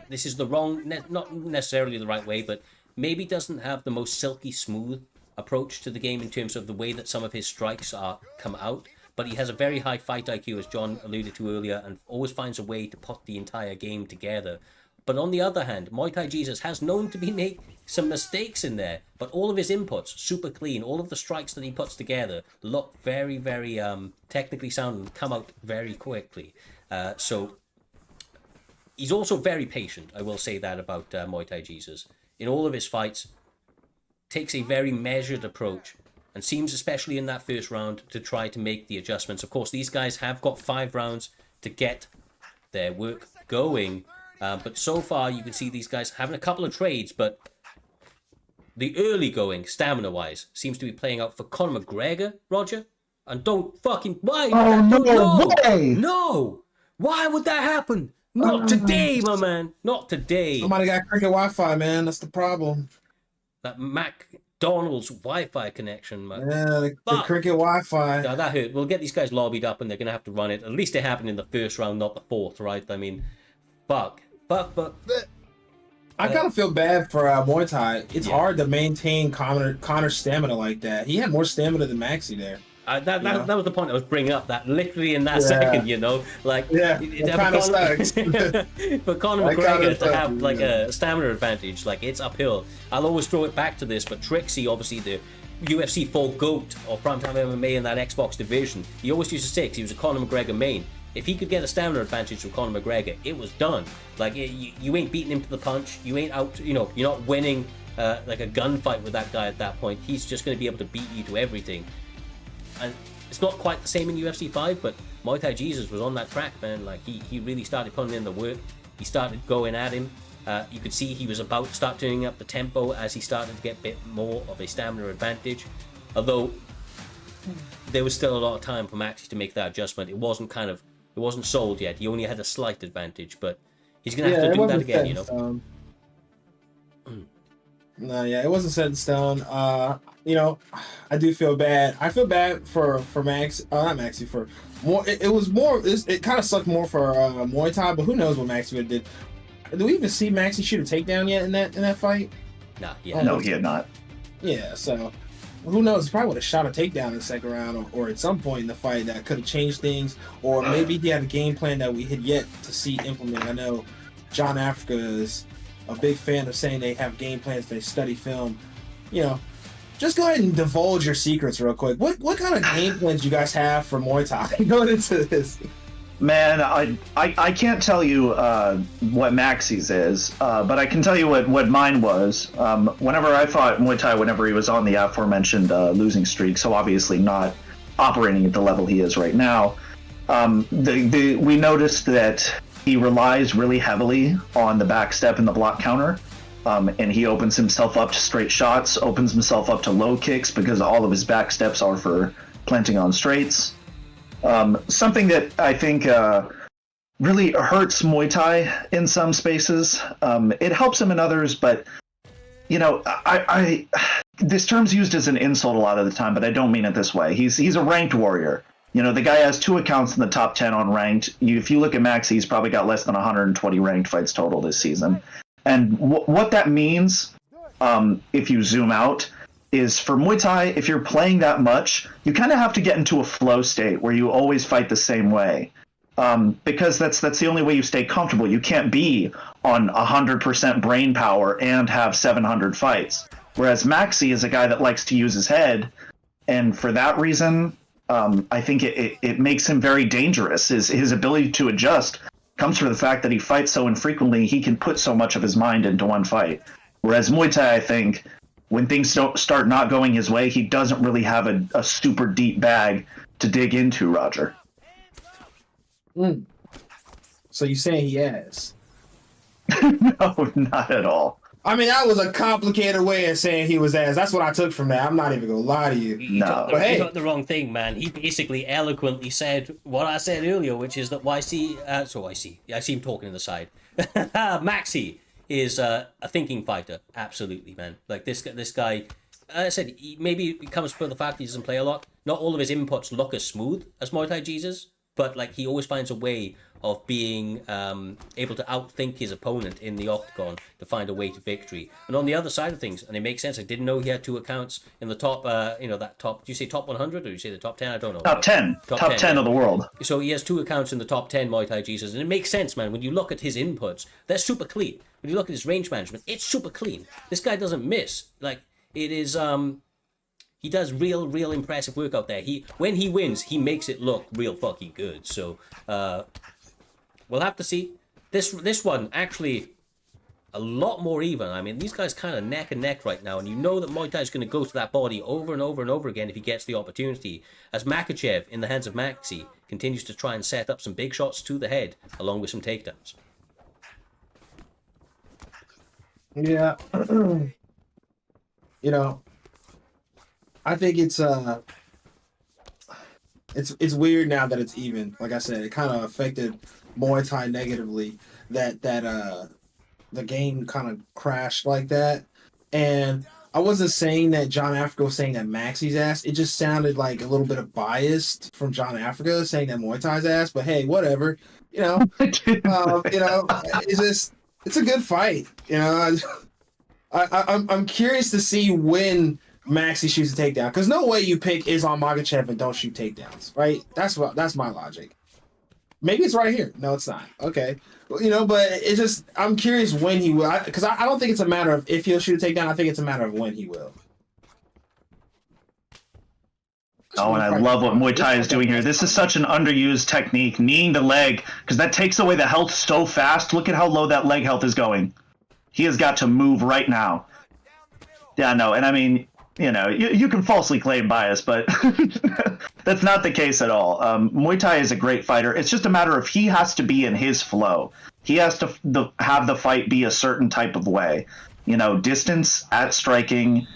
This is the wrong... not necessarily the right way, but maybe doesn't have the most silky smooth approach to the game in terms of the way that some of his strikes come out. But he has a very high fight IQ, as John alluded to earlier, and always finds a way to put the entire game together. But on the other hand, MuayThaiJesus has known to make some mistakes in there, but all of his inputs, super clean. All of the strikes that he puts together look very, very technically sound and come out very quickly. So he's also very patient, I will say that about MuayThaiJesus. In all of his fights, takes a very measured approach, and seems, especially in that first round, to try to make the adjustments. Of course, these guys have got 5 rounds to get their work going. But so far, you can see these guys having a couple of trades, but the early going, stamina-wise, seems to be playing out for Conor McGregor, Roger. And don't fucking... Why? Oh, no way! No! Why would that happen? Not today, my man. Not today. Somebody got cricket Wi-Fi, man. That's the problem. That McDonald's Wi-Fi connection, man. Yeah, the cricket Wi-Fi. No, that hurt. We'll get these guys lobbied up, and they're going to have to run it. At least it happened in the first round, not the fourth, right? I mean, fuck. But I kind of feel bad for Muay Thai. It's hard to maintain Connor's stamina like that. He had more stamina than Maxy there. That was the point I was bringing up. That literally in that second, like it kind of sucks. For Conor McGregor to have like a stamina advantage, like, it's uphill. I'll always throw it back to this, but Trixie, obviously the UFC 4 GOAT of Primetime MMA in that Xbox division, he always used to say, 'cause he was a Conor McGregor main, If he could get a stamina advantage from Conor McGregor, it was done. Like, you ain't beating him to the punch. You ain't out, you know, you're not winning like a gunfight with that guy at that point. He's just going to be able to beat you to everything. And it's not quite the same in UFC 5, but MuayThaiJesus was on that track, man. Like, he really started putting in the work. He started going at him. You could see he was about to start turning up the tempo as he started to get a bit more of a stamina advantage. Although, there was still a lot of time for Maxy to make that adjustment. It wasn't sold yet. He only had a slight advantage, but he's going to have to do that again, you know? No, yeah, it wasn't set in stone. You know, I do feel bad. I feel bad for Max, not Maxy, for more. It was more. It kind of sucked more for Muay Thai, but who knows what Maxy would have did. Do we even see Maxy shoot a takedown yet in that fight? Nah, yeah, no, he had not. Yeah, so who knows? He probably would have shot a takedown in the second round, or at some point in the fight that could have changed things, or maybe he had a game plan that we had yet to see implemented. I know John Africa is a big fan of saying they have game plans, they study film. You know, just go ahead and divulge your secrets real quick. What kind of game plans do you guys have for Muay Thai going into this? Man, I can't tell you what Maxy's is, but I can tell you what mine was. Whenever I fought Muay Thai, whenever he was on the aforementioned losing streak, so obviously not operating at the level he is right now, we noticed that he relies really heavily on the back step and the block counter, and he opens himself up to straight shots, opens himself up to low kicks because all of his back steps are for planting on straights. Something that I think really hurts Muay Thai in some spaces. It helps him in others, but you know, I this term's used as an insult a lot of the time, but I don't mean it this way. He's a ranked warrior. You know, the guy has 2 accounts in the top 10 on ranked. If you look at Maxy, he's probably got less than 120 ranked fights total this season. And what that means, if you zoom out, is for Muay Thai, if you're playing that much, you kind of have to get into a flow state where you always fight the same way. Because that's the only way you stay comfortable. You can't be on 100% brain power and have 700 fights. Whereas Maxy is a guy that likes to use his head, and for that reason, I think it makes him very dangerous. His ability to adjust comes from the fact that he fights so infrequently, he can put so much of his mind into one fight. Whereas Muay Thai, I think, when things don't start not going his way, he doesn't really have a super deep bag to dig into, Roger. So you saying he has? No, not at all. I mean, that was a complicated way of saying he was ass. That's what I took from that. I'm not even gonna lie to you. You took the wrong thing, man. He basically eloquently said what I said earlier, which is that YC. I see him talking in the side. Maxy is a thinking fighter, absolutely, man. Like this guy. I said maybe it comes from the fact he doesn't play a lot. Not all of his inputs look as smooth as MuayThaiJesus, but like he always finds a way of being able to outthink his opponent in the octagon to find a way to victory. And on the other side of things, and it makes sense, I didn't know he had 2 accounts in the top, that top, do you say top 100 or do you say the top 10? I don't know. Top 10. Top 10 of the world. So he has 2 accounts in the top 10 MuayThaiJesus, and it makes sense, man. When you look at his inputs, they're super clean. When you look at his range management, it's super clean. This guy doesn't miss. Like, it is, he does real impressive work out there. When he wins, he makes it look real fucking good. So, we'll have to see. This one, actually, a lot more even. I mean, these guys kind of neck and neck right now, and you know that Muay Thai is going to go to that body over and over and over again if he gets the opportunity. As Makhachev, in the hands of Maxy, continues to try and set up some big shots to the head, along with some takedowns. Yeah. You know, I think it's weird now that it's even. Like I said, it kind of affected Muay Thai negatively that the game kind of crashed like that. And I wasn't saying that John Africa was saying that Maxy's ass. It just sounded like a little bit of bias from John Africa saying that Muay Thai's ass. But hey, whatever. You know, it's a good fight. You know, I'm curious to see when Maxy shoots a takedown, because no way you pick Islam Makhachev and don't shoot takedowns, right? That's my logic. Maybe it's right here. No, it's not. Okay, you know, but it's just I'm curious when he will, because I don't think it's a matter of if he'll shoot a takedown. I think it's a matter of when he will. Oh, and I love what Muay Thai is doing here. This is such an underused technique, kneeing the leg, because that takes away the health so fast. Look at how low that leg health is going. He has got to move right now. Yeah, no, and I mean, you know, you can falsely claim bias, but that's not the case at all. Muay Thai is a great fighter. It's just a matter of he has to be in his flow. He has to have the fight be a certain type of way. You know, distance at striking,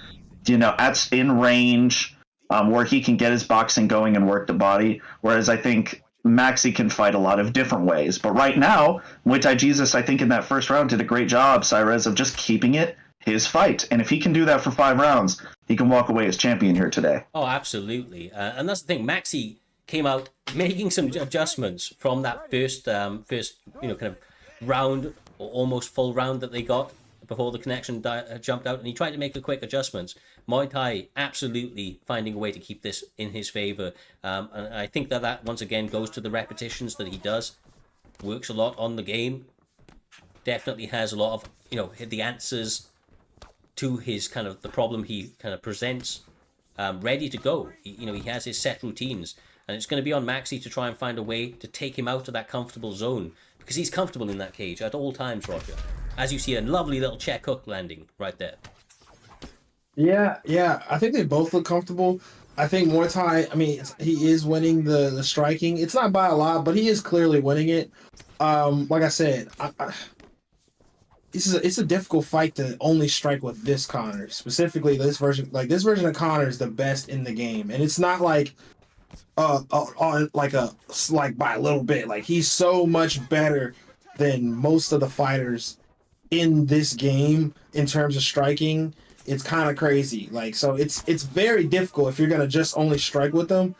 you know, in range, where he can get his boxing going and work the body. Whereas I think Maxy can fight a lot of different ways. But right now, MuayThaiJesus, I think in that first round, did a great job, Cyrez, of just keeping it his fight. And if he can do that for 5 rounds, he can walk away as champion here today. Oh, absolutely. And that's the thing. Maxy came out making some adjustments from that first, kind of round or almost full round that they got before the connection jumped out, and he tried to make a quick adjustments. Muay Thai absolutely finding a way to keep this in his favor. And I think that once again goes to the repetitions that he does. Works a lot on the game. Definitely has a lot of, the answers to his kind of the problem he kind of presents ready to go. He has his set routines, and it's going to be on Maxy to try and find a way to take him out of that comfortable zone, because he's comfortable in that cage at all times, Roger. As you see, a lovely little check hook landing right there. Yeah. I think they both look comfortable. I think Muay Thai, he is winning the striking. It's not by a lot, but he is clearly winning it. Like I said, it's a difficult fight to only strike with this Connor. Specifically, this version. Like, this version of Connor is the best in the game. And it's not like by a little bit. Like, he's so much better than most of the fighters in this game in terms of striking. It's kind of crazy. Like, so it's very difficult if you're gonna just only strike with them.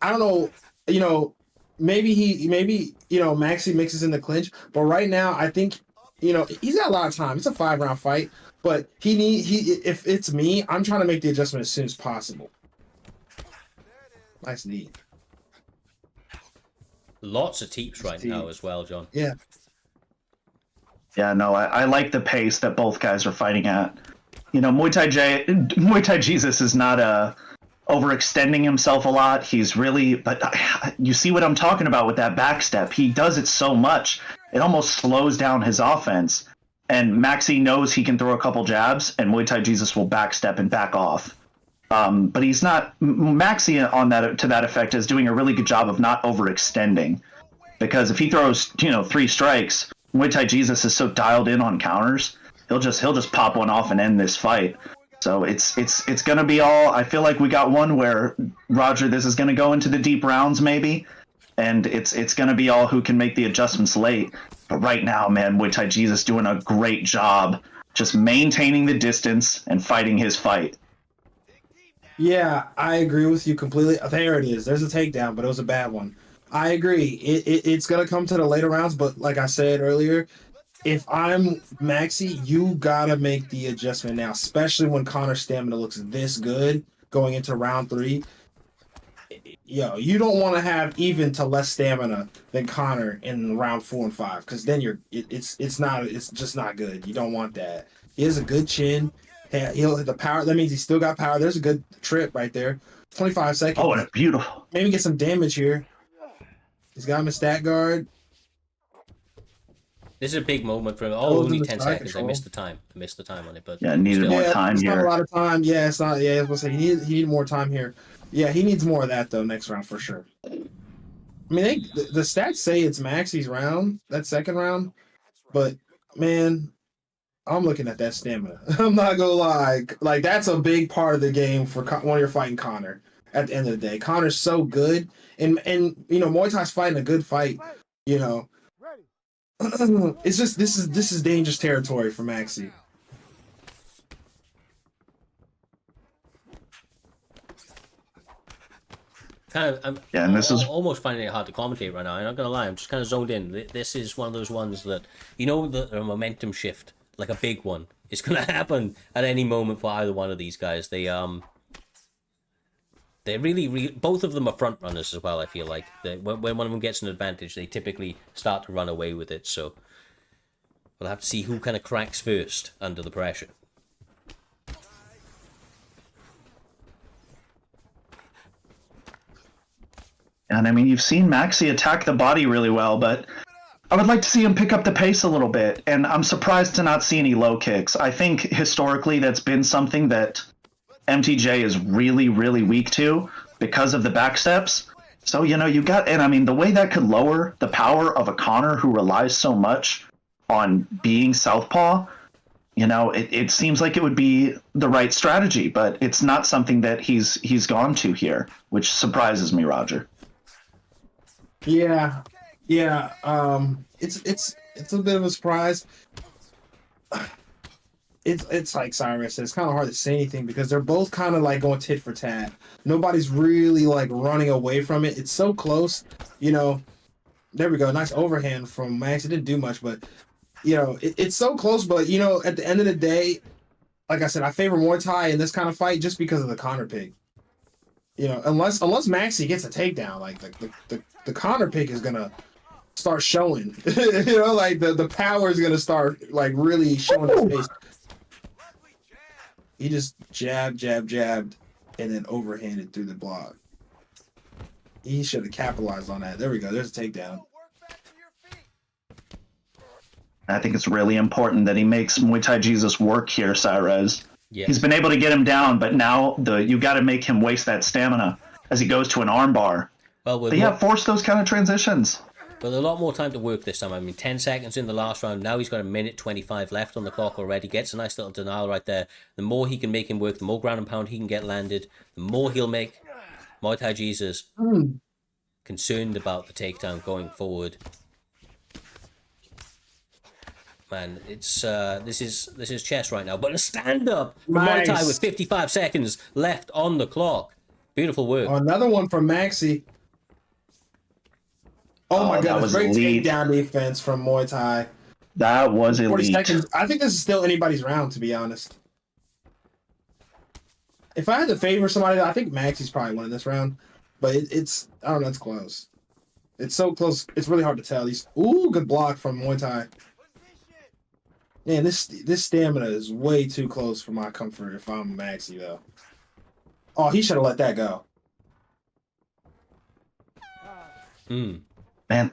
I don't know, maybe Maxy mixes in the clinch, but right now I think he's got a lot of time. It's a 5-round fight, but if it's me, I'm trying to make the adjustment as soon as possible. Nice knee. Lots of teeps right now as well, John. Yeah. Yeah, no, I like the pace that both guys are fighting at. MuayThaiJesus is not overextending himself a lot. He's really, but you see what I'm talking about with that back step. He does it so much, it almost slows down his offense. And Maxy knows he can throw a couple jabs, and MuayThaiJesus will backstep and back off. But he's not. Maxy to that effect is doing a really good job of not overextending, because if he throws 3 strikes, MuayThaiJesus is so dialed in on counters, he'll just pop one off and end this fight. So it's gonna be all. I feel like we got one where, Roger, this is gonna go into the deep rounds maybe, and it's gonna be all who can make the adjustments late. But right now, man, MuayThaiJesus doing a great job just maintaining the distance and fighting his fight. Yeah, I agree with you completely. There it is. There's a takedown, but it was a bad one. I agree. It's going to come to the later rounds, but like I said earlier, if I'm Maxy, you got to make the adjustment now, especially when Connor's stamina looks this good going into round 3. You don't want to have even to less stamina than Connor in round 4 and 5, because then it's just not good. You don't want that. He has a good chin. He'll hit the power. That means he's still got power. There's a good trip right there. 25 seconds. Oh, and beautiful. Maybe get some damage here. He's got him a stat guard. This is a big moment for him. Oh, only 10 seconds. I missed the time on it, but yeah, needed more time here. Not a lot of time. Yeah, it's not. Yeah, I was gonna say he needed more time here. Yeah, he needs more of that though next round for sure. I mean, the stats say it's Maxy's round, that second round, but man, I'm looking at that stamina. I'm not gonna lie. Like, that's a big part of the game for when you're fighting Connor. At the end of the day, Connor's so good, and Muay Thai's fighting a good fight. It's just this is dangerous territory for Maxy. I'm almost finding it hard to commentate right now. I'm not gonna lie. I'm just kind of zoned in. This is one of those ones that the momentum shift, like a big one, is gonna happen at any moment for either one of these guys. They're really both of them are front runners as well. I feel like when one of them gets an advantage, they typically start to run away with it. So we'll have to see who kind of cracks first under the pressure. And I mean, you've seen Maxy attack the body really well, but I would like to see him pick up the pace a little bit. And I'm surprised to not see any low kicks. I think historically that's been something that MTJ is really, really weak to because of the back steps. So, you know, you got, and I mean, the way that could lower the power of a Connor who relies so much on being southpaw, you know, it seems like it would be the right strategy, but it's not something that he's gone to here, which surprises me, Roger. Yeah. It's a bit of a surprise. It's like Cyrus said, it's kind of hard to say anything because they're both kind of like going tit for tat. Nobody's really like running away from it. It's so close, you know. There we go. Nice overhand from Max. It didn't do much, but you know, it's so close. But you know, at the end of the day, like I said, I favor Muay Thai in this kind of fight just because of the counter pick. You know, unless Maxy gets a takedown, like the counter pick is gonna start showing. You know, like the power is gonna start like really showing its face. He just jabbed, and then overhanded through the block. He should have capitalized on that. There we go. There's a takedown. I think it's really important that he makes MuayThaiJesus work here, Cyrez. Yeah. He's been able to get him down, but now you got to make him waste that stamina as he goes to an armbar. Well, But yeah, force those kind of transitions. With a lot more time to work this time. I mean, 10 seconds in the last round. Now he's got a minute 25 left on the clock already. Gets a nice little denial right there. The more he can make him work, the more ground and pound he can get landed, the more he'll make MuayThaiJesus concerned about the takedown going forward. Man, it's this is chess right now. But a stand up from Nice. Muay Thai with 55 seconds left on the clock. Beautiful work. Another one from Maxy. Oh my that goodness, was great elite. takedown defense from Muay Thai. That was 40 elite. seconds. I think this is still anybody's round, to be honest. If I had to favor somebody, I think Maxy's probably winning this round. But it's I don't know, it's close. It's so close. It's really hard to tell. Good block from Muay Thai. Man, this stamina is way too close for my comfort if I'm Maxy though. Oh, he should have let that go. Man,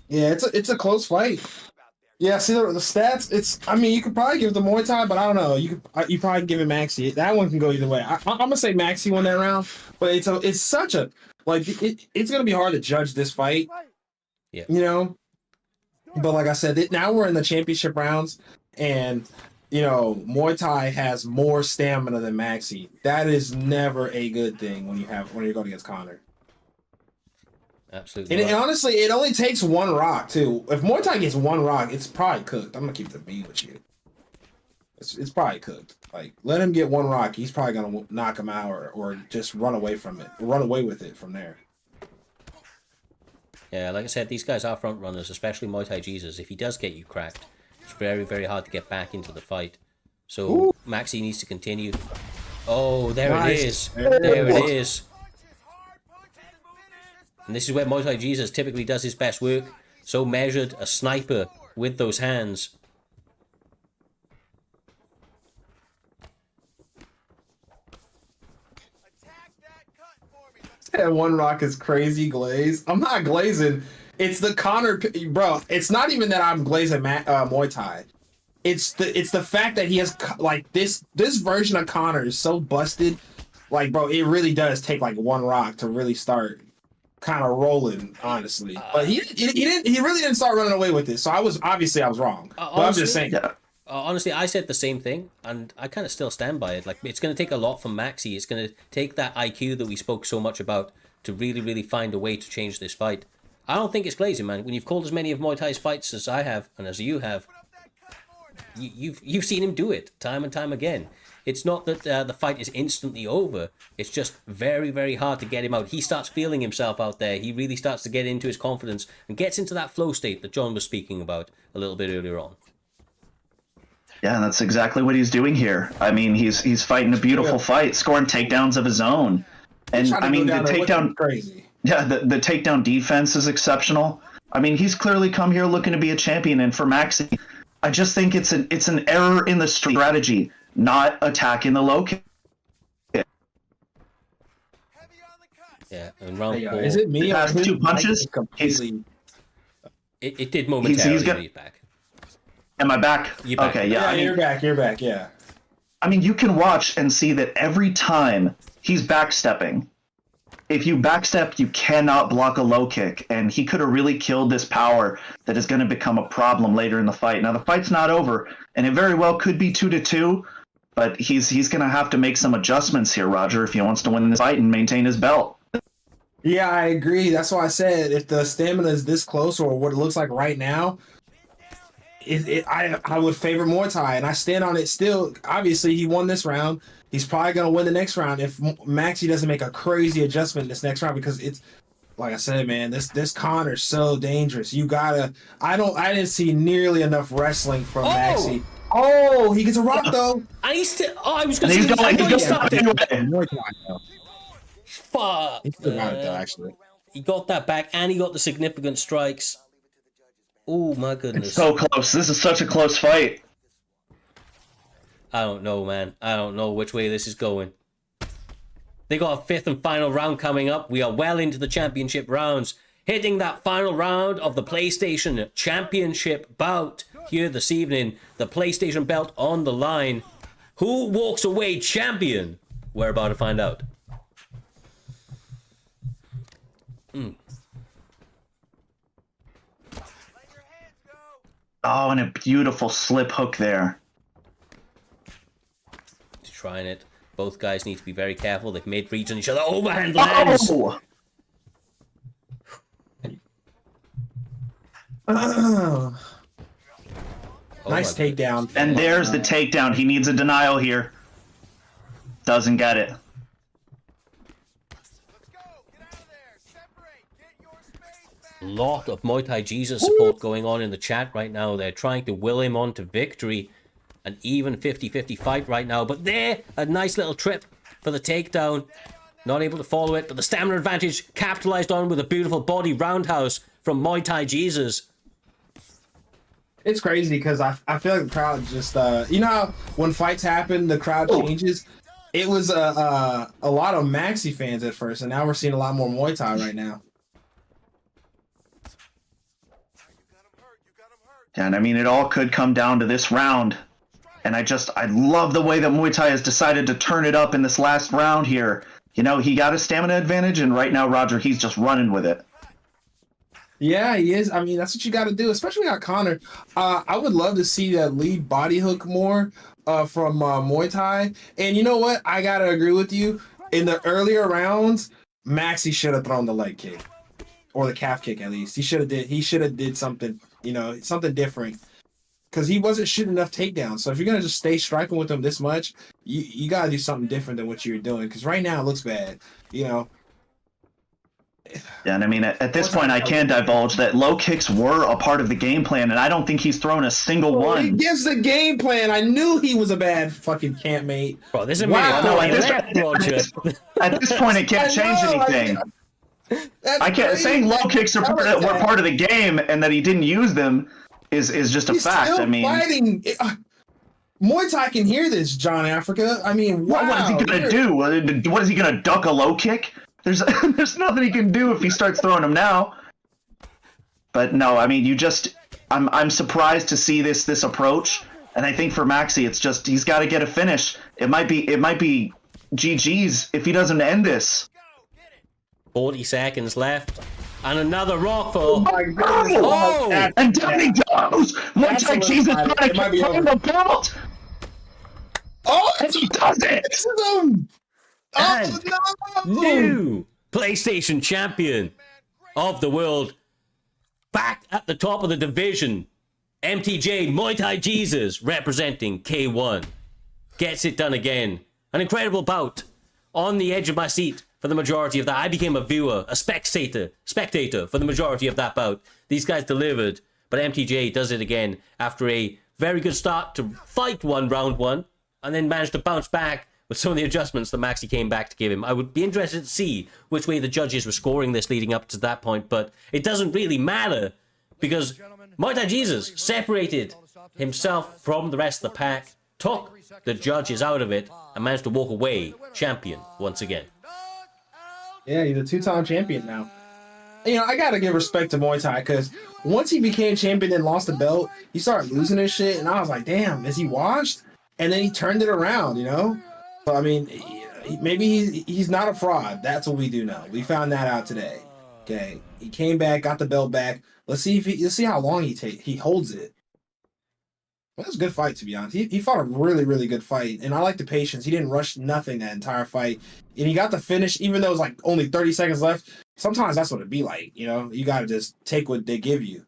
Yeah, it's a close fight. Yeah, see the stats. I mean, you could probably give it to Muay Thai, but I don't know. You probably give it Maxy. That one can go either way. I'm gonna say Maxy won that round, but it's such a it's gonna be hard to judge this fight. Yeah. You know, but like I said, now we're in the championship rounds, and you know Muay Thai has more stamina than Maxy. That is never a good thing when you're going against Connor. Absolutely. And right. honestly, it only takes one rock too. If Muay Thai gets one rock, it's probably cooked. I'm gonna keep the beat with you. It's probably cooked. Like let him get one rock, he's probably gonna knock him out or just run away with it from there. Yeah, like I said, these guys are front runners, especially MuayThaiJesus. If he does get you cracked, it's very, very hard to get back into the fight. So Maxy needs to continue. Oh, there Nice. it is. There it is. And this is where MuayThaiJesus typically does his best work. So measured, a sniper with those hands. That one rock is crazy glaze. I'm not glazing. It's the Connor, bro. It's not even that I'm glazing Muay Thai. It's the fact that he has like this version of Connor is so busted. Like, bro, it really does take like one rock to really start kind of rolling, honestly. But he really didn't start running away with it. So I was wrong. But I'm just saying. Honestly, I said the same thing, and I kind of still stand by it. Like, it's going to take a lot from Maxy. It's going to take that IQ that we spoke so much about to really, really find a way to change this fight. I don't think it's glazing, man. When you've called as many of Muay Thai's fights as I have, and as you have, you've seen him do it time and time again. It's not that the fight is instantly over. It's just very, very hard to get him out. He starts feeling himself out there. He really starts to get into his confidence and gets into that flow state that John was speaking about a little bit earlier on. yeah, that's exactly what he's doing here. I mean, he's fighting a beautiful fight, scoring takedowns of his own. And I mean, the takedown, crazy. yeah, the takedown defense is exceptional. I mean, he's clearly come here looking to be a champion. And for Maxy, I just think it's an error in the strategy, not attacking the low kick. Yeah, and round Hey, 4. is it me? The past or his 2 mic punches, is completely. It did momentarily got- lead back. Am I back? You're back. Okay, yeah. Yeah, I mean, you're back. You're back. Yeah. I mean, you can watch and see that every time he's backstepping, if you backstep, you cannot block a low kick, and he could have really killed this power that is going to become a problem later in the fight. Now, the fight's not over, and it very well could be 2-2, but he's going to have to make some adjustments here, Roger, if he wants to win this fight and maintain his belt. Yeah, I agree. That's why I said if the stamina is this close or what it looks like right now, I would favor Muay Thai, and I stand on it still. Obviously, he won this round. He's probably going to win the next round if Maxy doesn't make a crazy adjustment this next round, because it's like I said, man, this Connor's so dangerous. You gotta. I didn't see nearly enough wrestling from Maxy. Oh, he gets a rock though. And he's still. Oh, I was And going to he's say. going to Stop it. Muay Thai though. Fuck. He still got it though, actually. He got that back, and he got the significant strikes. Oh my goodness. It's so close. This is such a close fight. I don't know, man. I don't know which way this is going. They got a 5th and final round coming up. We are well into the championship rounds. Hitting that final round of the PlayStation Championship bout here this evening. The PlayStation belt on the line. Who walks away champion? We're about to find out. Oh, and a beautiful slip hook there. Trying it. Both guys need to be very careful. They've made reads on each other. Overhand lands. Oh! Nice takedown. And there's the takedown. He needs a denial here. Doesn't get it. Let's go. Get out of there. Separate. Get your space back. Lot of MuayThaiJesus support going on in the chat right now. They're trying to will him on to victory. An even 50-50 fight right now. But there, a nice little trip for the takedown. Not able to follow it, but the stamina advantage capitalized on with a beautiful body roundhouse from MuayThaiJesus. It's crazy because I feel like the crowd just you know how when fights happen the crowd changes. It was a lot of Maxy fans at first, and now we're seeing a lot more Muay Thai right now. And I mean, it all could come down to this round. And I love the way that Muay Thai has decided to turn it up in this last round here. You know, he got a stamina advantage, and right now, Roger, he's just running with it. Yeah, he is. I mean, that's what you got to do, especially without Connor. I would love to see that lead body hook more from Muay Thai. And you know what? I got to agree with you. In the earlier rounds, Maxy should have thrown the leg kick or the calf kick at least. He should have did something, you know, something different. Because he wasn't shooting enough takedowns. So if you're going to just stay striking with him this much, you got to do something different than what you're doing. Because right now it looks bad, you know. Yeah, and I mean, at this point, I can divulge that low kicks were a part of the game plan, and I don't think he's thrown a single one. He gives the game plan. I knew he was a bad fucking campmate. Bro, there's a Wow. minute. No, at this point, it can't change anything. I can't saying low kicks were part of the game, and that he didn't use them is just a He's fact. still I mean, fighting. Muay Thai can hear this, John Africa. I mean, wow. what is he gonna do? What is he gonna duck a low kick? There's nothing he can do if he starts throwing them now. But no, I mean, I'm surprised to see this approach, and I think for Maxy, it's just he's got to get a finish. It might be GG's if he doesn't end this. 40 seconds left. And another rock for... Oh my goodness. Oh! And down he goes! MuayThaiJesus trying to claim the belt! Oh, And he does it! this is him. And Oh, no. new PlayStation champion of the world. Back at the top of the division. MTJ MuayThaiJesus representing K1. Gets it done again. An incredible bout. On the edge of my seat for the majority of that. I became a viewer, a spectator for the majority of that bout. These guys delivered, but MTJ does it again after a very good start to fight round one, and then managed to bounce back with some of the adjustments that Maxy came back to give him. I would be interested to see which way the judges were scoring this leading up to that point, but it doesn't really matter because MuayThaiJesus separated himself from the rest of the pack, took the judges out of it, and managed to walk away champion once again. Yeah, he's a 2-time champion now. You know, I gotta give respect to Muay Thai because once he became champion and lost the belt, he started losing his shit, and I was like, damn, is he washed? And then he turned it around, you know. So I mean, maybe he's not a fraud. That's what we do know. We found that out today. Okay, he came back, got the belt back. Let's see how long he holds it. Well, that was a good fight, to be honest. He fought a really, really good fight, and I like the patience. He didn't rush nothing that entire fight, and he got the finish, even though it was like only 30 seconds left. Sometimes that's what it'd be like, you know. You got to just take what they give you.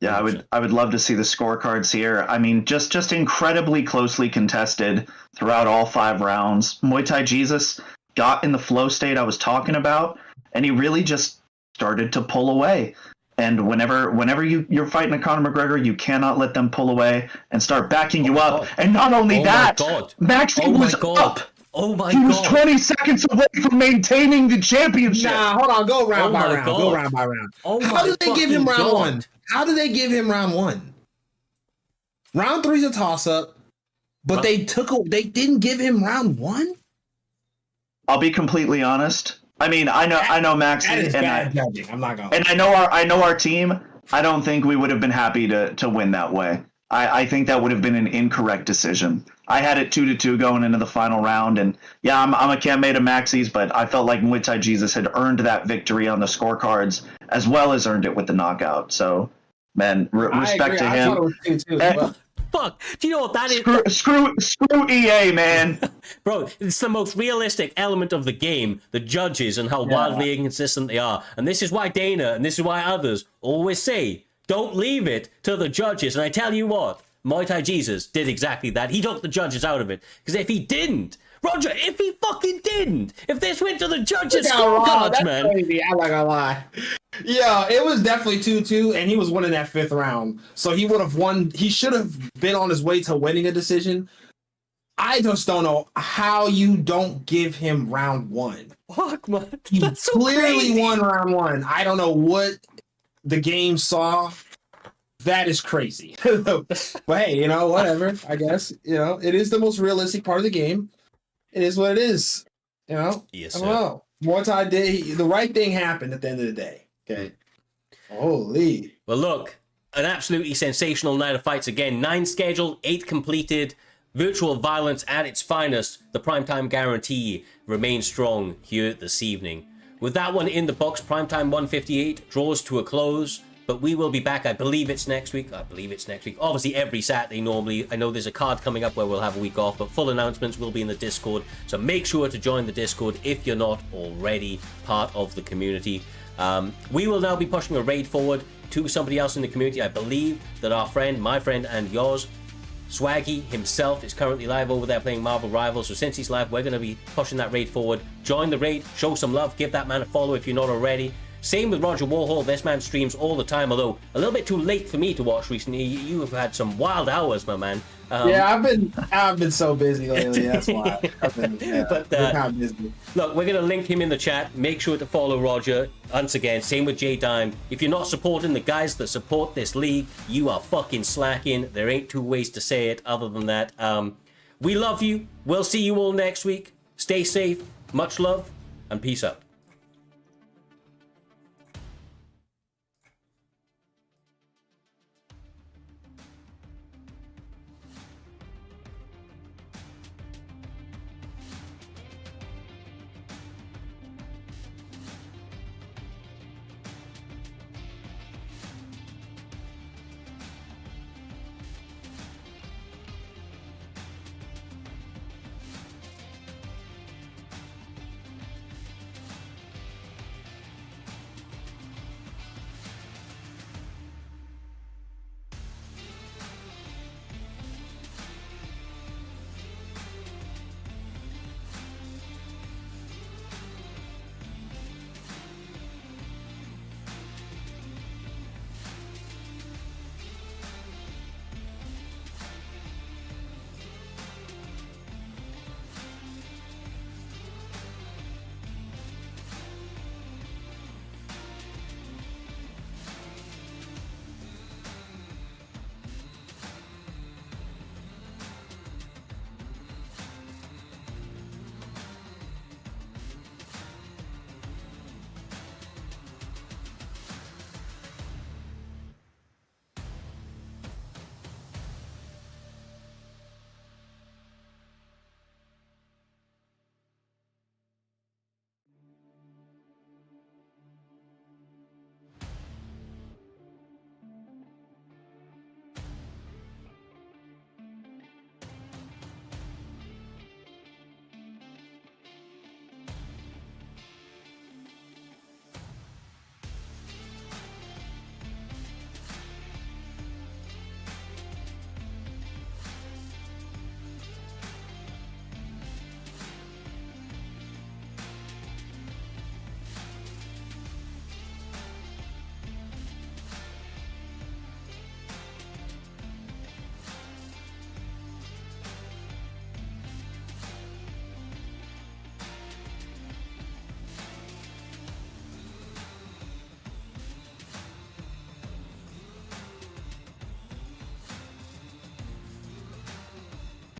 Yeah, I would love to see the scorecards here. I mean, just incredibly closely contested throughout all 5 rounds. MuayThaiJesus got in the flow state I was talking about, and he really just started to pull away. And whenever you're fighting a Conor McGregor, you cannot let them pull away and start backing you up. God. And not only that, Maxy was up. Oh my He God. was 20 seconds away from maintaining the championship. Nah, hold on. Go round by my round. God. Go round by round. Oh How my did they give him fucking round God. 1? How did they give him round 1? Round 3's a toss-up, but they didn't give him round 1? I'll be completely honest. I mean, I know Maxy, That is and bad judging. I'm not gonna. And I know our team. I don't think we would have been happy to win that way. I think that would have been an incorrect decision. I had it 2-2 going into the final round, and yeah, I'm a campmate of Maxy's, but I felt like MuayThaiJesus had earned that victory on the scorecards as well as earned it with the knockout. So, man, respect to I him. thought it was 2-2 as well. Fuck. Do you know what that is? Screw EA, man. Bro, it's the most realistic element of the game, the judges and how wildly inconsistent they are. And this is why Dana and this is why others always say, don't leave it to the judges. And I tell you what, MuayThaiJesus did exactly that. He took the judges out of it. Because if he didn't, Roger, if he fucking didn't, if this went to the judges' scorecards, man. Crazy. I'm not gonna lie. Yeah, it was definitely 2-2, and he was winning that 5th round. So he would have won. He should have been on his way to winning a decision. I just don't know how you don't give him round 1. Fuck, man. He That's so clearly crazy. won round 1. I don't know what the game saw. That is crazy. But hey, you know, whatever. I guess, you know, it is the most realistic part of the game. It is what it is. You know? Yes, I sir. don't know. Muay Thai did the right thing happened at the end of the day. Okay. Holy. Well, look, an absolutely sensational night of fights again. 9 scheduled, 8 completed. Virtual violence at its finest. The primetime guarantee remains strong here this evening. With that one in the box, Primetime 158 draws to a close. But we will be back. I believe it's next week. Obviously, every Saturday normally. I know there's a card coming up where we'll have a week off, but full announcements will be in the Discord. So make sure to join the Discord if you're not already part of the community. We will now be pushing a raid forward to somebody else in the community. I believe that our friend, my friend and yours, Swaggy himself is currently live over there playing Marvel Rivals. So since he's live, we're going to be pushing that raid forward. Join the raid, show some love, give that man a follow if you're not already. Same with Roger Warhol. This man streams all the time, although a little bit too late for me to watch recently. You have had some wild hours, my man. Yeah, I've been so busy lately. That's why. But been kind of busy. Look, we're going to link him in the chat. Make sure to follow Roger. Once again, same with J Dime. If you're not supporting the guys that support this league, you are fucking slacking. There ain't 2 ways to say it other than that. We love you. We'll see you all next week. Stay safe. Much love and peace out.